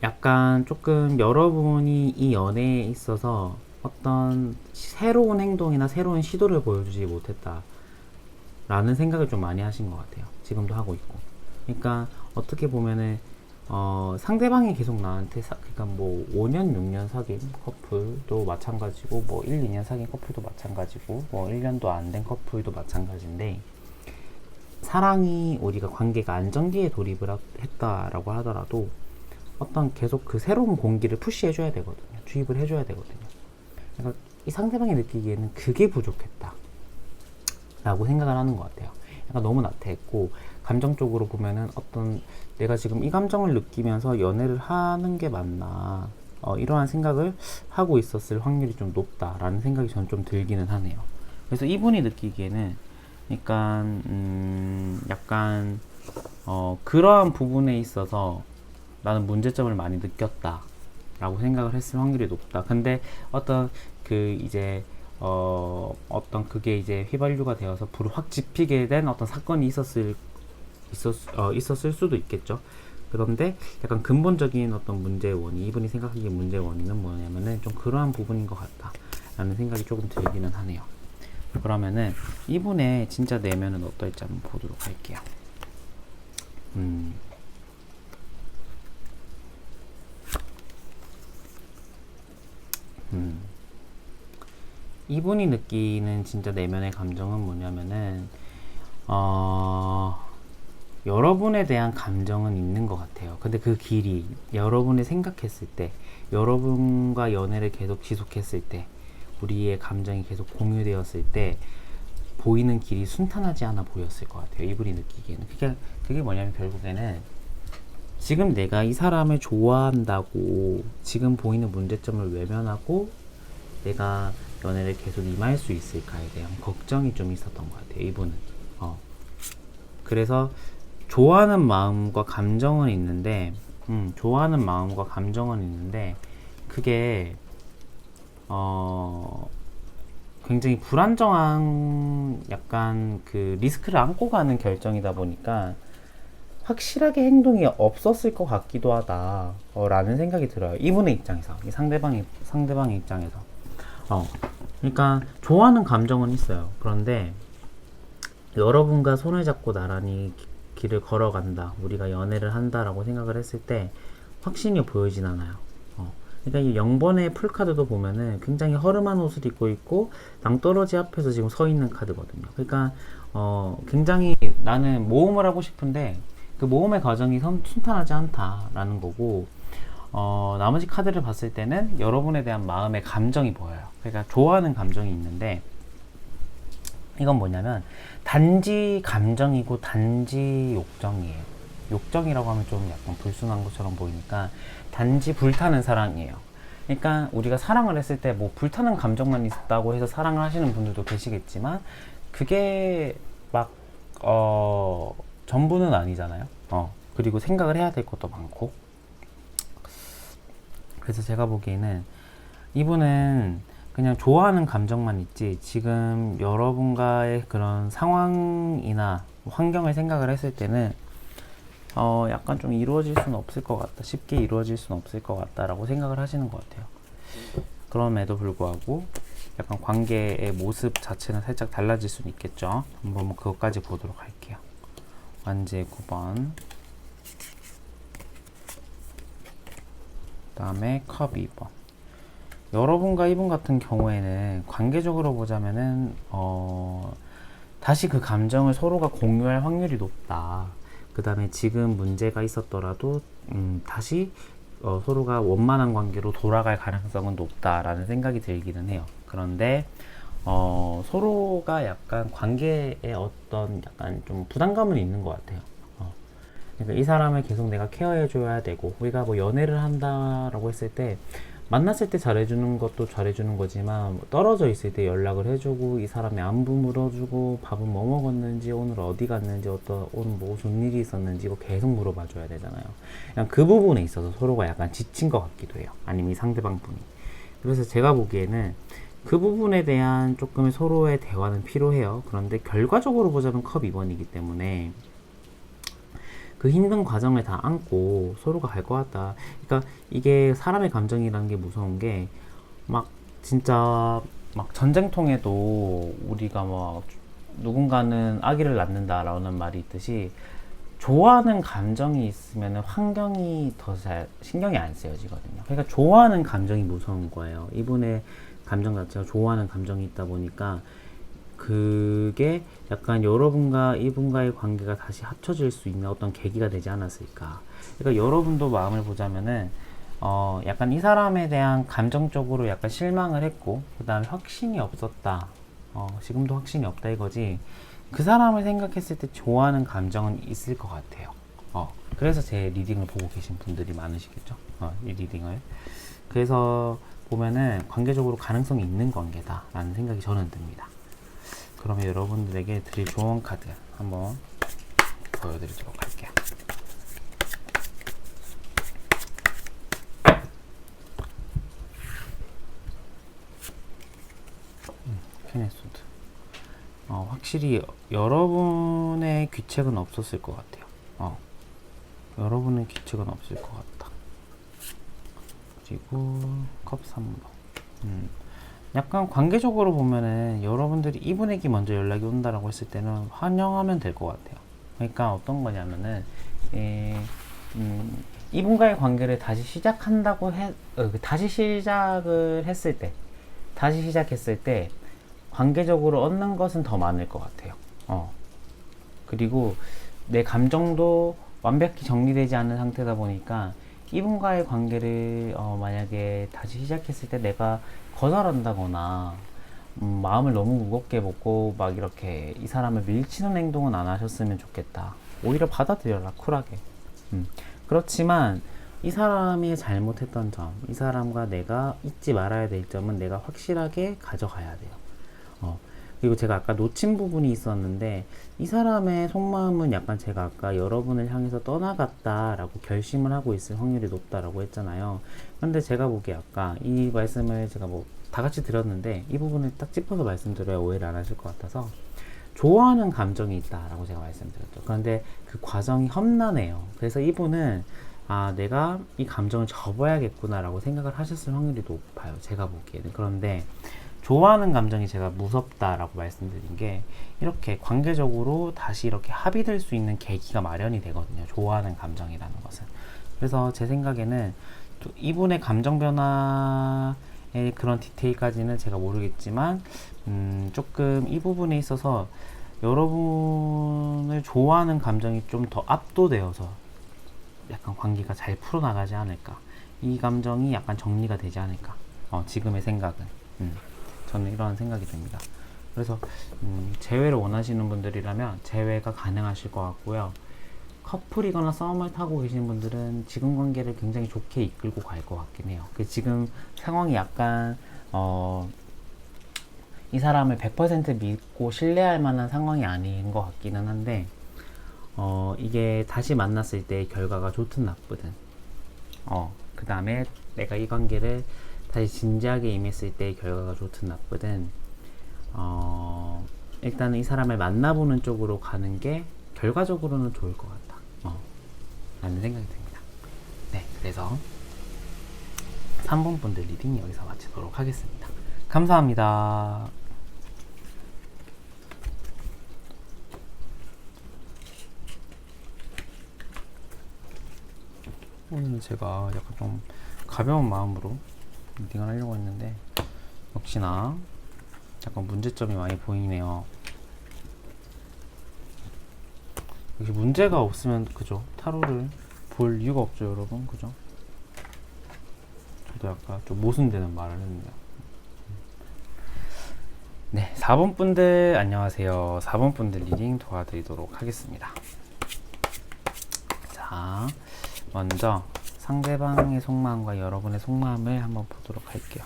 약간 조금 여러분이 이 연애에 있어서 어떤 새로운 행동이나 새로운 시도를 보여주지 못했다 라는 생각을 좀 많이 하신 것 같아요. 지금도 하고 있고. 그러니까 어떻게 보면은 상대방이 계속 나한테 그러니까 뭐 5년, 6년 사귄 커플도 마찬가지고, 뭐 1, 2년 사귄 커플도 마찬가지고, 뭐 1년도 안 된 커플도 마찬가지인데, 사랑이 우리가 관계가 안정기에 돌입을 했다라고 하더라도 어떤 계속 그 새로운 공기를 푸시해줘야 되거든요. 주입을 해줘야 되거든요. 그러니까 이 상대방이 느끼기에는 그게 부족했다 라고 생각을 하는 것 같아요. 약간 너무 나태했고, 감정적으로 보면은 어떤 내가 지금 이 감정을 느끼면서 연애를 하는 게 맞나, 이러한 생각을 하고 있었을 확률이 좀 높다라는 생각이 저는 좀 들기는 하네요. 그래서 이분이 느끼기에는 그러니까 약간 그러한 부분에 있어서 나는 문제점을 많이 느꼈다 라고 생각을 했을 확률이 높다. 근데 어떤 그 이제 어떤 그게 이제 휘발유가 되어서 불을 확 지피게 된 어떤 사건이 있었을 수도 있겠죠. 그런데 약간 근본적인 어떤 문제의 원인, 이분이 생각하기에 문제의 원인은 뭐냐면은 좀 그러한 부분인 것 같다 라는 생각이 조금 들기는 하네요. 그러면은 이분의 진짜 내면은 어떨지 한번 보도록 할게요. 이분이 느끼는 진짜 내면의 감정은 뭐냐면은 여러분에 대한 감정은 있는 것 같아요. 근데 그 길이 여러분이 생각했을 때, 여러분과 연애를 계속 지속했을 때, 우리의 감정이 계속 공유되었을 때 보이는 길이 순탄하지 않아 보였을 것 같아요. 이분이 느끼기에는. 그게 뭐냐면 결국에는 지금 내가 이 사람을 좋아한다고 지금 보이는 문제점을 외면하고 내가 연애를 계속 임할 수 있을까에 대한 걱정이 좀 있었던 것 같아요. 이분은. 그래서 좋아하는 마음과 감정은 있는데, 그게 굉장히 불안정한 약간 그 리스크를 안고 가는 결정이다 보니까 확실하게 행동이 없었을 것 같기도 하다 라는 생각이 들어요. 이분의 입장에서, 이 상대방의 입장에서. 그러니까 좋아하는 감정은 있어요. 그런데 여러분과 손을 잡고 나란히 길을 걸어간다, 우리가 연애를 한다라고 생각을 했을 때 확신이 보이진 않아요. 그러니까 이 0번의 풀카드도 보면은 굉장히 허름한 옷을 입고 있고 낭떠러지 앞에서 지금 서 있는 카드거든요. 그러니까 굉장히 나는 모험을 하고 싶은데 그 모험의 과정이 순탄하지 않다라는 거고, 나머지 카드를 봤을 때는 여러분에 대한 마음의 감정이 보여요. 그러니까 좋아하는 감정이 있는데, 이건 뭐냐면 단지 감정이고 단지 욕정이에요. 욕정이라고 하면 좀 약간 불순한 것처럼 보이니까 단지 불타는 사랑이에요. 그러니까 우리가 사랑을 했을 때 뭐 불타는 감정만 있다고 해서 사랑을 하시는 분들도 계시겠지만 그게 막 전부는 아니잖아요. 그리고 생각을 해야 될 것도 많고. 그래서 제가 보기에는 이분은 그냥 좋아하는 감정만 있지, 지금 여러분과의 그런 상황이나 환경을 생각을 했을 때는 약간 좀 이루어질 수는 없을 것 같다, 쉽게 이루어질 수는 없을 것 같다라고 생각을 하시는 것 같아요. 그럼에도 불구하고 약간 관계의 모습 자체는 살짝 달라질 수는 있겠죠. 한번 그것까지 보도록 할게요. 완제 9번, 그 다음에 컵 2번. 여러분과 이분 같은 경우에는 관계적으로 보자면은 다시 그 감정을 서로가 공유할 확률이 높다. 그 다음에 지금 문제가 있었더라도 다시 서로가 원만한 관계로 돌아갈 가능성은 높다라는 생각이 들기는 해요. 그런데 서로가 약간 관계에 어떤 약간 좀 부담감은 있는 것 같아요. 그러니까 이 사람을 계속 내가 케어해줘야 되고, 우리가 뭐 연애를 한다라고 했을 때 만났을 때 잘해주는 것도 잘해주는 거지만 떨어져 있을 때 연락을 해주고, 이 사람의 안부 물어주고, 밥은 뭐 먹었는지, 오늘 어디 갔는지, 오늘 뭐 좋은 일이 있었는지 이거 계속 물어봐줘야 되잖아요. 그냥 그 부분에 있어서 서로가 약간 지친 것 같기도 해요. 아니면 이 상대방 분이. 그래서 제가 보기에는 그 부분에 대한 조금의 서로의 대화는 필요해요. 그런데 결과적으로 보자면 컵 2번이기 때문에 그 힘든 과정을 다 안고 서로가 갈 것 같다. 그러니까 이게 사람의 감정이라는 게 무서운 게, 막 진짜 막 전쟁통에도 우리가 뭐 누군가는 아기를 낳는다라는 말이 있듯이, 좋아하는 감정이 있으면 환경이 더 잘 신경이 안 쓰여지거든요. 그러니까 좋아하는 감정이 무서운 거예요. 이분의 감정 자체가 좋아하는 감정이 있다 보니까 그게 약간 여러분과 이분과의 관계가 다시 합쳐질 수 있는 어떤 계기가 되지 않았을까. 그러니까 여러분도 마음을 보자면은 약간 이 사람에 대한 감정적으로 약간 실망을 했고, 그 다음에 확신이 없었다. 지금도 확신이 없다 이거지. 그 사람을 생각했을 때 좋아하는 감정은 있을 것 같아요. 그래서 제 리딩을 보고 계신 분들이 많으시겠죠. 이 리딩을. 그래서 보면은 관계적으로 가능성이 있는 관계다라는 생각이 저는 듭니다. 그러면 여러분들에게 드릴 조언 카드 한번 보여드리도록 할게요. 퀸의소드. 확실히 여러분의 귀책은 없었을 것 같아요. 여러분의 귀책은 없을 것 같다. 그리고 컵 3번. 약간 관계적으로 보면은 여러분들이 이분에게 먼저 연락이 온다라고 했을 때는 환영하면 될 것 같아요. 그러니까 어떤 거냐면은 이분과의 관계를 다시 다시 시작했을 때 관계적으로 얻는 것은 더 많을 것 같아요. 그리고 내 감정도 완벽히 정리되지 않은 상태다 보니까 이분과의 관계를 만약에 다시 시작했을 때 내가 거절한다거나 마음을 너무 무겁게 먹고 막 이렇게 이 사람을 밀치는 행동은 안 하셨으면 좋겠다. 오히려 받아들여라, 쿨하게. 그렇지만 이 사람이 잘못했던 점, 이 사람과 내가 잊지 말아야 될 점은 내가 확실하게 가져가야 돼요. 그리고 제가 아까 놓친 부분이 있었는데, 이 사람의 속마음은 약간 제가 아까 여러분을 향해서 떠나갔다라고 결심을 하고 있을 확률이 높다라고 했잖아요. 근데 제가 보기에 아까 이 말씀을 제가 뭐 다 같이 드렸는데, 이 부분을 딱 짚어서 말씀드려야 오해를 안 하실 것 같아서, 좋아하는 감정이 있다라고 제가 말씀드렸죠. 그런데 그 과정이 험난해요. 그래서 이분은 내가 이 감정을 접어야겠구나라고 생각을 하셨을 확률이 높아요. 제가 보기에는. 그런데 좋아하는 감정이 제가 무섭다라고 말씀드린 게, 이렇게 관계적으로 다시 이렇게 합의될 수 있는 계기가 마련이 되거든요. 좋아하는 감정이라는 것은. 그래서 제 생각에는 이분의 감정 변화의 그런 디테일까지는 제가 모르겠지만, 조금 이 부분에 있어서 여러분을 좋아하는 감정이 좀 더 압도되어서 약간 관계가 잘 풀어나가지 않을까. 이 감정이 약간 정리가 되지 않을까. 지금의 생각은. 저는 이런 생각이 듭니다. 그래서 재회를 원하시는 분들이라면 재회가 가능하실 것 같고요. 커플이거나 썸을 타고 계신 분들은 지금 관계를 굉장히 좋게 이끌고 갈 것 같긴 해요. 지금 상황이 약간 이 사람을 100% 믿고 신뢰할 만한 상황이 아닌 것 같기는 한데, 이게 다시 만났을 때 결과가 좋든 나쁘든, 그 다음에 내가 이 관계를 다시 진지하게 임했을 때 결과가 좋든 나쁘든, 일단은 이 사람을 만나보는 쪽으로 가는 게 결과적으로는 좋을 것 같다. 라는 생각이 듭니다. 네, 그래서 3번 분들 리딩 여기서 마치도록 하겠습니다. 감사합니다. 오늘 제가 약간 좀 가벼운 마음으로 리딩을 하려고 했는데 역시나 약간 문제점이 많이 보이네요. 역시 문제가 없으면 그죠? 타로를 볼 이유가 없죠, 여러분. 그죠? 저도 약간 좀 모순되는 말을 했네요. 네, 4번 분들 안녕하세요. 4번 분들 리딩 도와드리도록 하겠습니다. 자, 먼저 상대방의 속마음과 여러분의 속마음을 한번 보도록 할게요.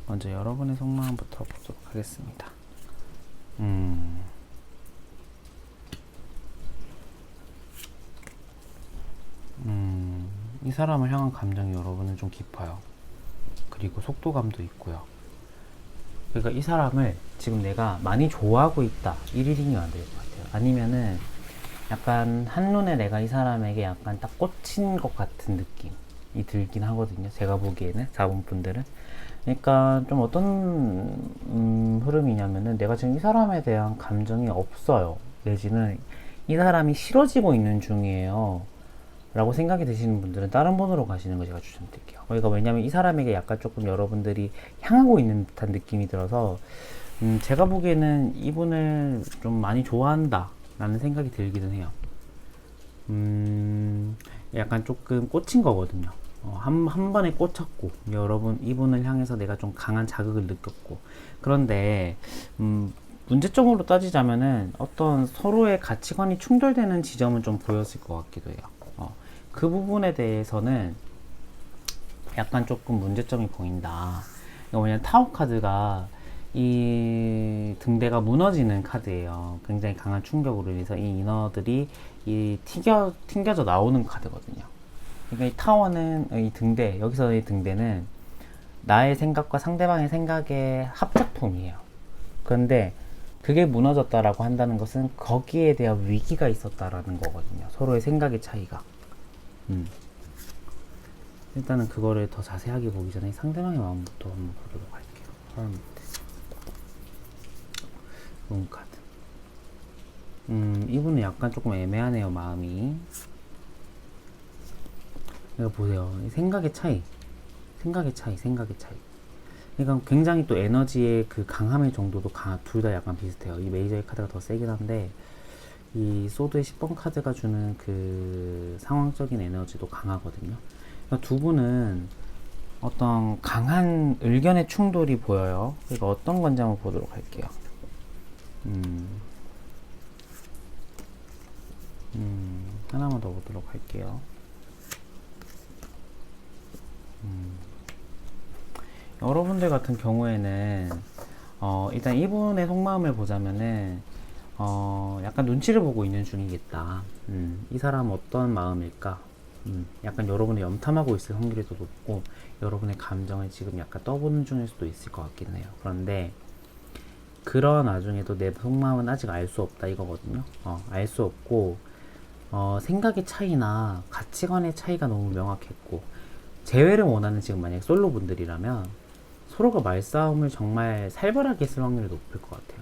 먼저 여러분의 속마음부터 보도록 하겠습니다. 이 사람을 향한 감정이 여러분은 좀 깊어요. 그리고 속도감도 있고요. 그러니까 이 사람을 지금 내가 많이 좋아하고 있다, 이 리딩이 안 될 것 같아요. 아니면은 약간 한눈에 내가 이 사람에게 약간 딱 꽂힌 것 같은 느낌이 들긴 하거든요. 제가 보기에는 4번 분들은. 그러니까 좀 어떤 흐름이냐면은 내가 지금 이 사람에 대한 감정이 없어요. 내지는 이 사람이 싫어지고 있는 중이에요. 라고 생각이 드시는 분들은 다른 번호로 가시는 거 제가 추천드릴게요. 그러니까 왜냐면 이 사람에게 약간 조금 여러분들이 향하고 있는 듯한 느낌이 들어서 제가 보기에는 이분을 좀 많이 좋아한다 라는 생각이 들기는 해요. 약간 조금 꽂힌 거거든요. 한 번에 꽂혔고 여러분 이분을 향해서 내가 좀 강한 자극을 느꼈고, 그런데 문제점으로 따지자면은 어떤 서로의 가치관이 충돌되는 지점은 좀 보였을 것 같기도 해요. 그 부분에 대해서는 약간 조금 문제점이 보인다. 이거 뭐냐면 타워 카드가 이 등대가 무너지는 카드예요. 굉장히 강한 충격으로 인해서 이 인어들이 튕겨져 나오는 카드거든요. 그러니까 이 타워는 이 등대, 여기서 이 등대는 나의 생각과 상대방의 생각의 합작품이에요. 그런데 그게 무너졌다라고 한다는 것은 거기에 대한 위기가 있었다라는 거거든요. 서로의 생각의 차이가. 일단은 그거를 더 자세하게 보기 전에 상대방의 마음부터 한번 보도록 할게요. 사람 밑에 문 카드. 이분은 약간 조금 애매하네요, 마음이. 이거 보세요. 생각의 차이. 그러니까 굉장히 또 에너지의 그 강함의 정도도 둘 다 약간 비슷해요. 이 메이저의 카드가 더 세긴 한데, 이 소드의 10번 카드가 주는 그 상황적인 에너지도 강하거든요. 그러니까 두 분은 어떤 강한 의견의 충돌이 보여요. 그러니까 어떤 건지 한번 보도록 할게요. 하나만 더 보도록 할게요. 여러분들 같은 경우에는 일단 이분의 속마음을 보자면은 약간 눈치를 보고 있는 중이겠다. 이 사람은 어떤 마음일까? 약간 여러분을 염탐하고 있을 확률이 더 높고, 여러분의 감정을 지금 약간 떠보는 중일 수도 있을 것 같긴 해요. 그런데 그런 와중에도 내 속마음은 아직 알 수 없다 이거거든요. 알 수 없고, 생각의 차이나 가치관의 차이가 너무 명확했고, 재회를 원하는 지금 만약에 솔로 분들이라면 서로가 말싸움을 정말 살벌하게 했을 확률이 높을 것 같아요.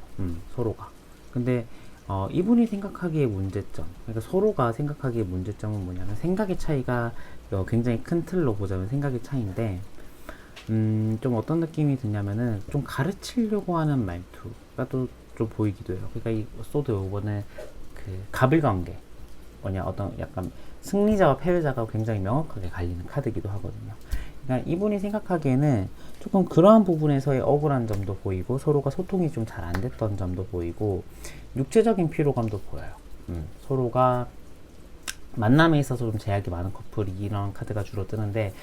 서로가. 근데 이분이 생각하기에 문제점, 그러니까 서로가 생각하기에 문제점은 뭐냐면 생각의 차이가 굉장히 큰 틀로 보자면 생각의 차이인데, 좀 어떤 느낌이 드냐면은 좀 가르치려고 하는 말투가 또 좀 보이기도 해요. 그러니까 이 소드 요거는 그 가불관계, 뭐냐 어떤 약간 승리자와 패배자가 굉장히 명확하게 갈리는 카드이기도 하거든요. 그러니까 이분이 생각하기에는 조금 그러한 부분에서의 억울한 점도 보이고, 서로가 소통이 좀 잘 안 됐던 점도 보이고, 육체적인 피로감도 보여요. 서로가 만남에 있어서 좀 제약이 많은 커플이 이런 카드가 주로 뜨는데,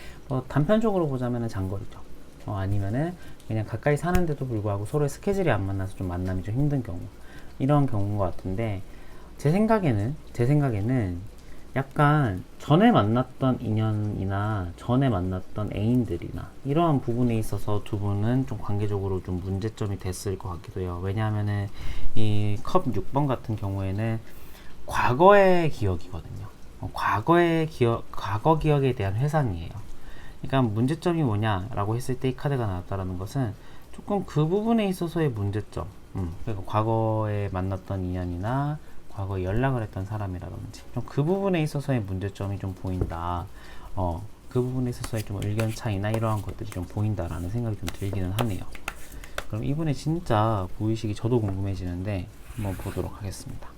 단편적으로 보자면은 장거리죠. 아니면은 그냥 가까이 사는데도 불구하고 서로의 스케줄이 안 만나서 좀 만남이 좀 힘든 경우, 이런 경우인 것 같은데, 제 생각에는 약간 전에 만났던 인연이나 전에 만났던 애인들이나 이러한 부분에 있어서 두 분은 좀 관계적으로 좀 문제점이 됐을 것 같기도 해요. 왜냐하면은 이 컵 6번 같은 경우에는 과거의 기억이거든요. 과거 기억에 대한 회상이에요. 그러니까 문제점이 뭐냐라고 했을 때 이 카드가 나왔다라는 것은 조금 그 부분에 있어서의 문제점. 그러니까 과거에 만났던 인연이나 과거에 연락을 했던 사람이라든지 좀 그 부분에 있어서의 문제점이 좀 보인다. 그 부분에 있어서의 좀 의견 차이나 이러한 것들이 좀 보인다라는 생각이 좀 들기는 하네요. 그럼 이분의 진짜 무의식이 저도 궁금해지는데 한번 보도록 하겠습니다.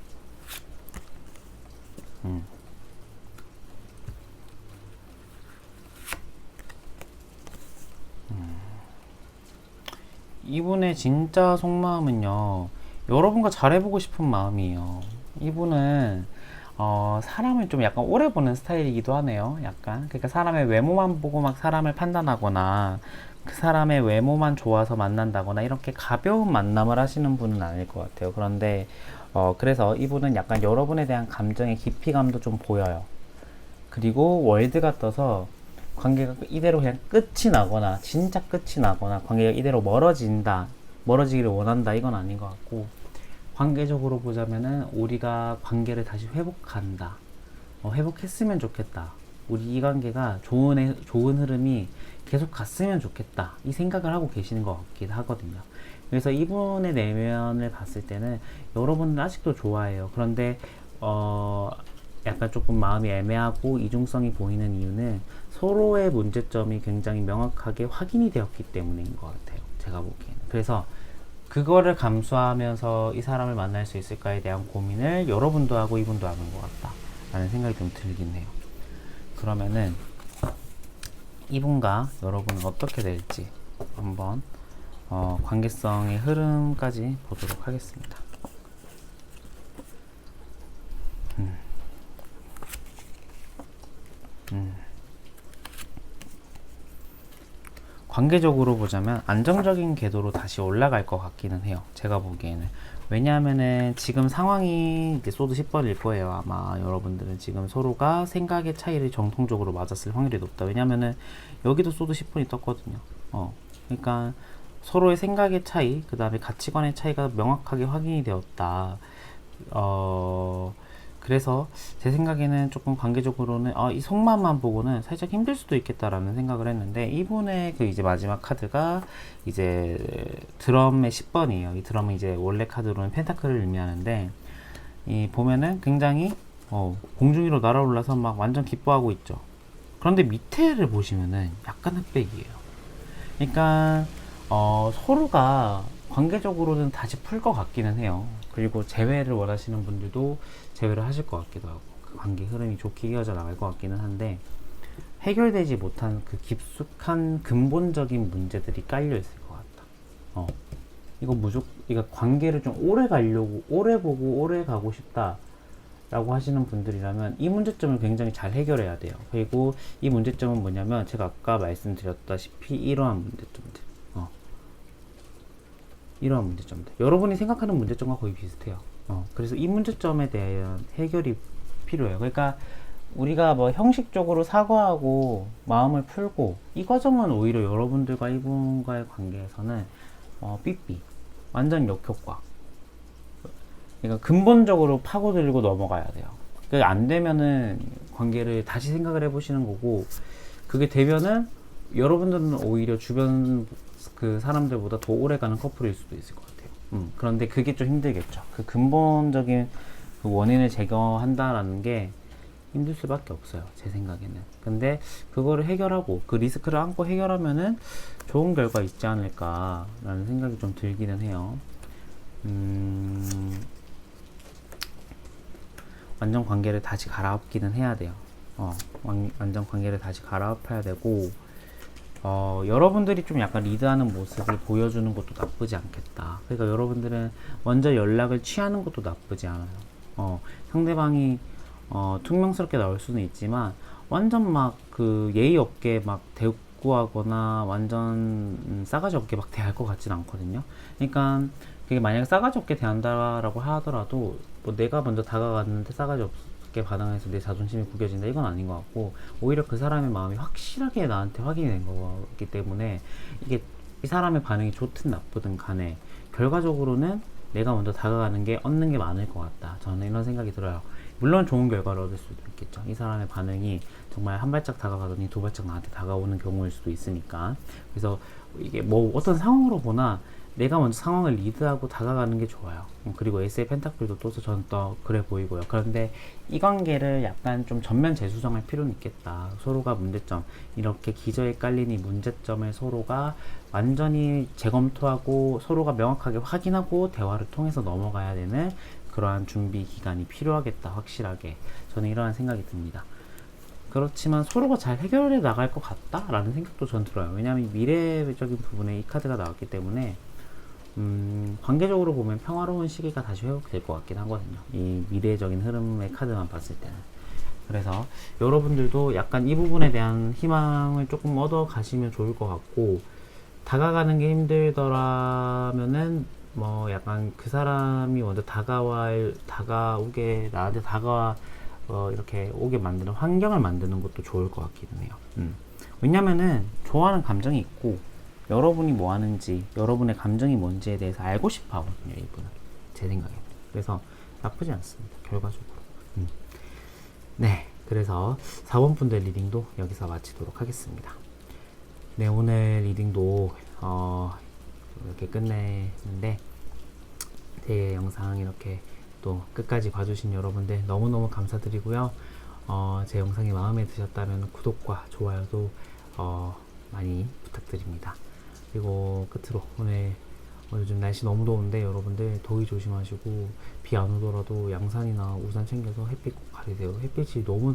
이분의 진짜 속마음은요, 여러분과 잘해보고 싶은 마음이에요. 이분은 사람을 좀 약간 오래 보는 스타일이기도 하네요. 약간 그러니까 사람의 외모만 보고 막 사람을 판단하거나 그 사람의 외모만 좋아서 만난다거나 이렇게 가벼운 만남을 하시는 분은 아닐 것 같아요. 그런데 그래서 이분은 약간 여러분에 대한 감정의 깊이감도 좀 보여요. 그리고 월드가 떠서 관계가 이대로 그냥 끝이 나거나 진짜 끝이 나거나 관계가 이대로 멀어지기를 원한다 이건 아닌 것 같고, 관계적으로 보자면은 우리가 관계를 다시 회복한다, 회복했으면 좋겠다, 우리 이 관계가 좋은 흐름이 계속 갔으면 좋겠다 이 생각을 하고 계시는 것 같기도 하거든요. 그래서 이분의 내면을 봤을 때는 여러분은 아직도 좋아해요. 그런데 약간 조금 마음이 애매하고 이중성이 보이는 이유는 서로의 문제점이 굉장히 명확하게 확인이 되었기 때문인 것 같아요. 제가 보기에는. 그래서 그거를 감수하면서 이 사람을 만날 수 있을까에 대한 고민을 여러분도 하고 이분도 하는 것 같다 라는 생각이 좀 들긴 해요. 그러면은 이분과 여러분은 어떻게 될지 한번 관계성의 흐름까지 보도록 하겠습니다. 관계적으로 보자면 안정적인 궤도로 다시 올라갈 것 같기는 해요. 제가 보기에는. 왜냐하면은 지금 상황이 이제 소드 10번일 거예요. 아마 여러분들은 지금 서로가 생각의 차이를 정통적으로 맞았을 확률이 높다. 왜냐하면은 여기도 소드 10번이 떴거든요. 그러니까 서로의 생각의 차이, 그 다음에 가치관의 차이가 명확하게 확인이 되었다. 그래서 제 생각에는 조금 관계적으로는 이 속마음만 보고는 살짝 힘들 수도 있겠다라는 생각을 했는데, 이분의 그 이제 마지막 카드가 이제 드럼의 10번이에요. 이 드럼은 이제 원래 카드로는 펜타클을 의미하는데, 이 보면은 굉장히 공중 위로 날아올라서 막 완전 기뻐하고 있죠. 그런데 밑에를 보시면은 약간 흑백이에요. 그러니까 서로가 관계적으로는 다시 풀 것 같기는 해요. 그리고 재회를 원하시는 분들도 재회를 하실 것 같기도 하고, 그 관계 흐름이 좋게 이어져 나갈 것 같기는 한데, 해결되지 못한 그 깊숙한 근본적인 문제들이 깔려 있을 것 같다. 이거 관계를 좀 오래 가려고, 오래 보고 오래 가고 싶다 라고 하시는 분들이라면 이 문제점을 굉장히 잘 해결해야 돼요. 그리고 이 문제점은 뭐냐면 제가 아까 말씀드렸다시피 이러한 문제점들, 이러한 문제점들, 여러분이 생각하는 문제점과 거의 비슷해요. 그래서 이 문제점에 대한 해결이 필요해요. 그러니까 우리가 뭐 형식적으로 사과하고 마음을 풀고 이 과정은 오히려 여러분들과 이분과의 관계에서는 삐삐 완전 역효과. 그러니까 근본적으로 파고들고 넘어가야 돼요. 그게 안 되면은 관계를 다시 생각을 해보시는 거고, 그게 되면은 여러분들은 오히려 주변 그 사람들보다 더 오래가는 커플일 수도 있을 것 같아요. 그런데 그게 좀 힘들겠죠. 그 근본적인 그 원인을 제거한다라는 게 힘들 수밖에 없어요. 제 생각에는. 근데 그거를 해결하고 그 리스크를 안고 해결하면은 좋은 결과 있지 않을까라는 생각이 좀 들기는 해요. 완전 관계를 다시 갈아엎기는 해야 돼요. 완전 관계를 다시 갈아엎어야 되고, 여러분들이 좀 약간 리드하는 모습을 보여주는 것도 나쁘지 않겠다. 그러니까 여러분들은 먼저 연락을 취하는 것도 나쁘지 않아요. 상대방이 퉁명스럽게 나올 수는 있지만 완전 막 그 예의 없게 막 대꾸하거나 완전 싸가지 없게 막 대할 것 같진 않거든요. 그러니까 그게 만약에 싸가지 없게 대한다라고 하더라도 뭐 내가 먼저 다가갔는데 싸가지 없게 반응해서 내 자존심이 구겨진다 이건 아닌 것 같고, 오히려 그 사람의 마음이 확실하게 나한테 확인이 된 거기 때문에 이게 이 사람의 반응이 좋든 나쁘든 간에 결과적으로는 내가 먼저 다가가는 게 얻는 게 많을 것 같다. 저는 이런 생각이 들어요. 물론 좋은 결과를 얻을 수도 있겠죠. 이 사람의 반응이 정말 한 발짝 다가가더니 두 발짝 나한테 다가오는 경우일 수도 있으니까. 그래서 이게 뭐 어떤 상황으로 보나 내가 먼저 상황을 리드하고 다가가는 게 좋아요. 그리고 에이스의 펜타클도 또서 저는 또 그래 보이고요. 그런데 이 관계를 약간 좀 전면 재수정할 필요는 있겠다. 서로가 문제점, 이렇게 기저에 깔린 이 문제점을 서로가 완전히 재검토하고 서로가 명확하게 확인하고 대화를 통해서 넘어가야 되는 그러한 준비 기간이 필요하겠다. 확실하게 저는 이러한 생각이 듭니다. 그렇지만 서로가 잘 해결해 나갈 것 같다라는 생각도 전 들어요. 왜냐하면 미래적인 부분에 이 카드가 나왔기 때문에 관계적으로 보면 평화로운 시기가 다시 회복될 것 같긴 하거든요. 이 미래적인 흐름의 카드만 봤을 때는. 그래서 여러분들도 약간 이 부분에 대한 희망을 조금 얻어 가시면 좋을 것 같고, 다가가는 게 힘들더라면은 뭐 약간 그 사람이 먼저 다가오게 나한테 이렇게 오게 만드는 환경을 만드는 것도 좋을 것 같기는 해요. 왜냐면은 좋아하는 감정이 있고 여러분이 뭐 하는지, 여러분의 감정이 뭔지에 대해서 알고 싶어 하거든요, 이분은. 제 생각에는. 그래서 나쁘지 않습니다, 결과적으로. 네, 그래서 4번 분들 리딩도 여기서 마치도록 하겠습니다. 네, 오늘 리딩도 이렇게 끝내는데, 제 영상 이렇게 또 끝까지 봐주신 여러분들 너무너무 감사드리고요. 제 영상이 마음에 드셨다면 구독과 좋아요도 많이 부탁드립니다. 그리고 끝으로 오늘 요즘 날씨 너무 더운데 여러분들 더위 조심하시고, 비 안 오더라도 양산이나 우산 챙겨서 햇빛 꼭 가리세요. 햇빛이 너무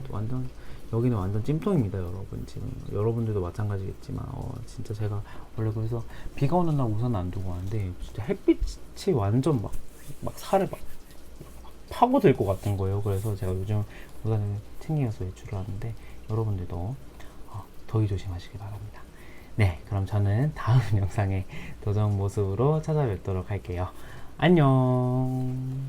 여기는 완전 찜통입니다, 여러분. 지금 여러분들도 마찬가지겠지만 진짜 제가 원래 그래서 비가 오는 날 우산 안 두고 하는데 진짜 햇빛이 완전 막 살을 막 파고들 것 같은 거예요. 그래서 제가 요즘 우산을 챙기면서 외출을 하는데 여러분들도 더위 조심하시기 바랍니다. 네, 그럼 저는 다음 영상에 더 좋은 모습으로 찾아뵙도록 할게요. 안녕.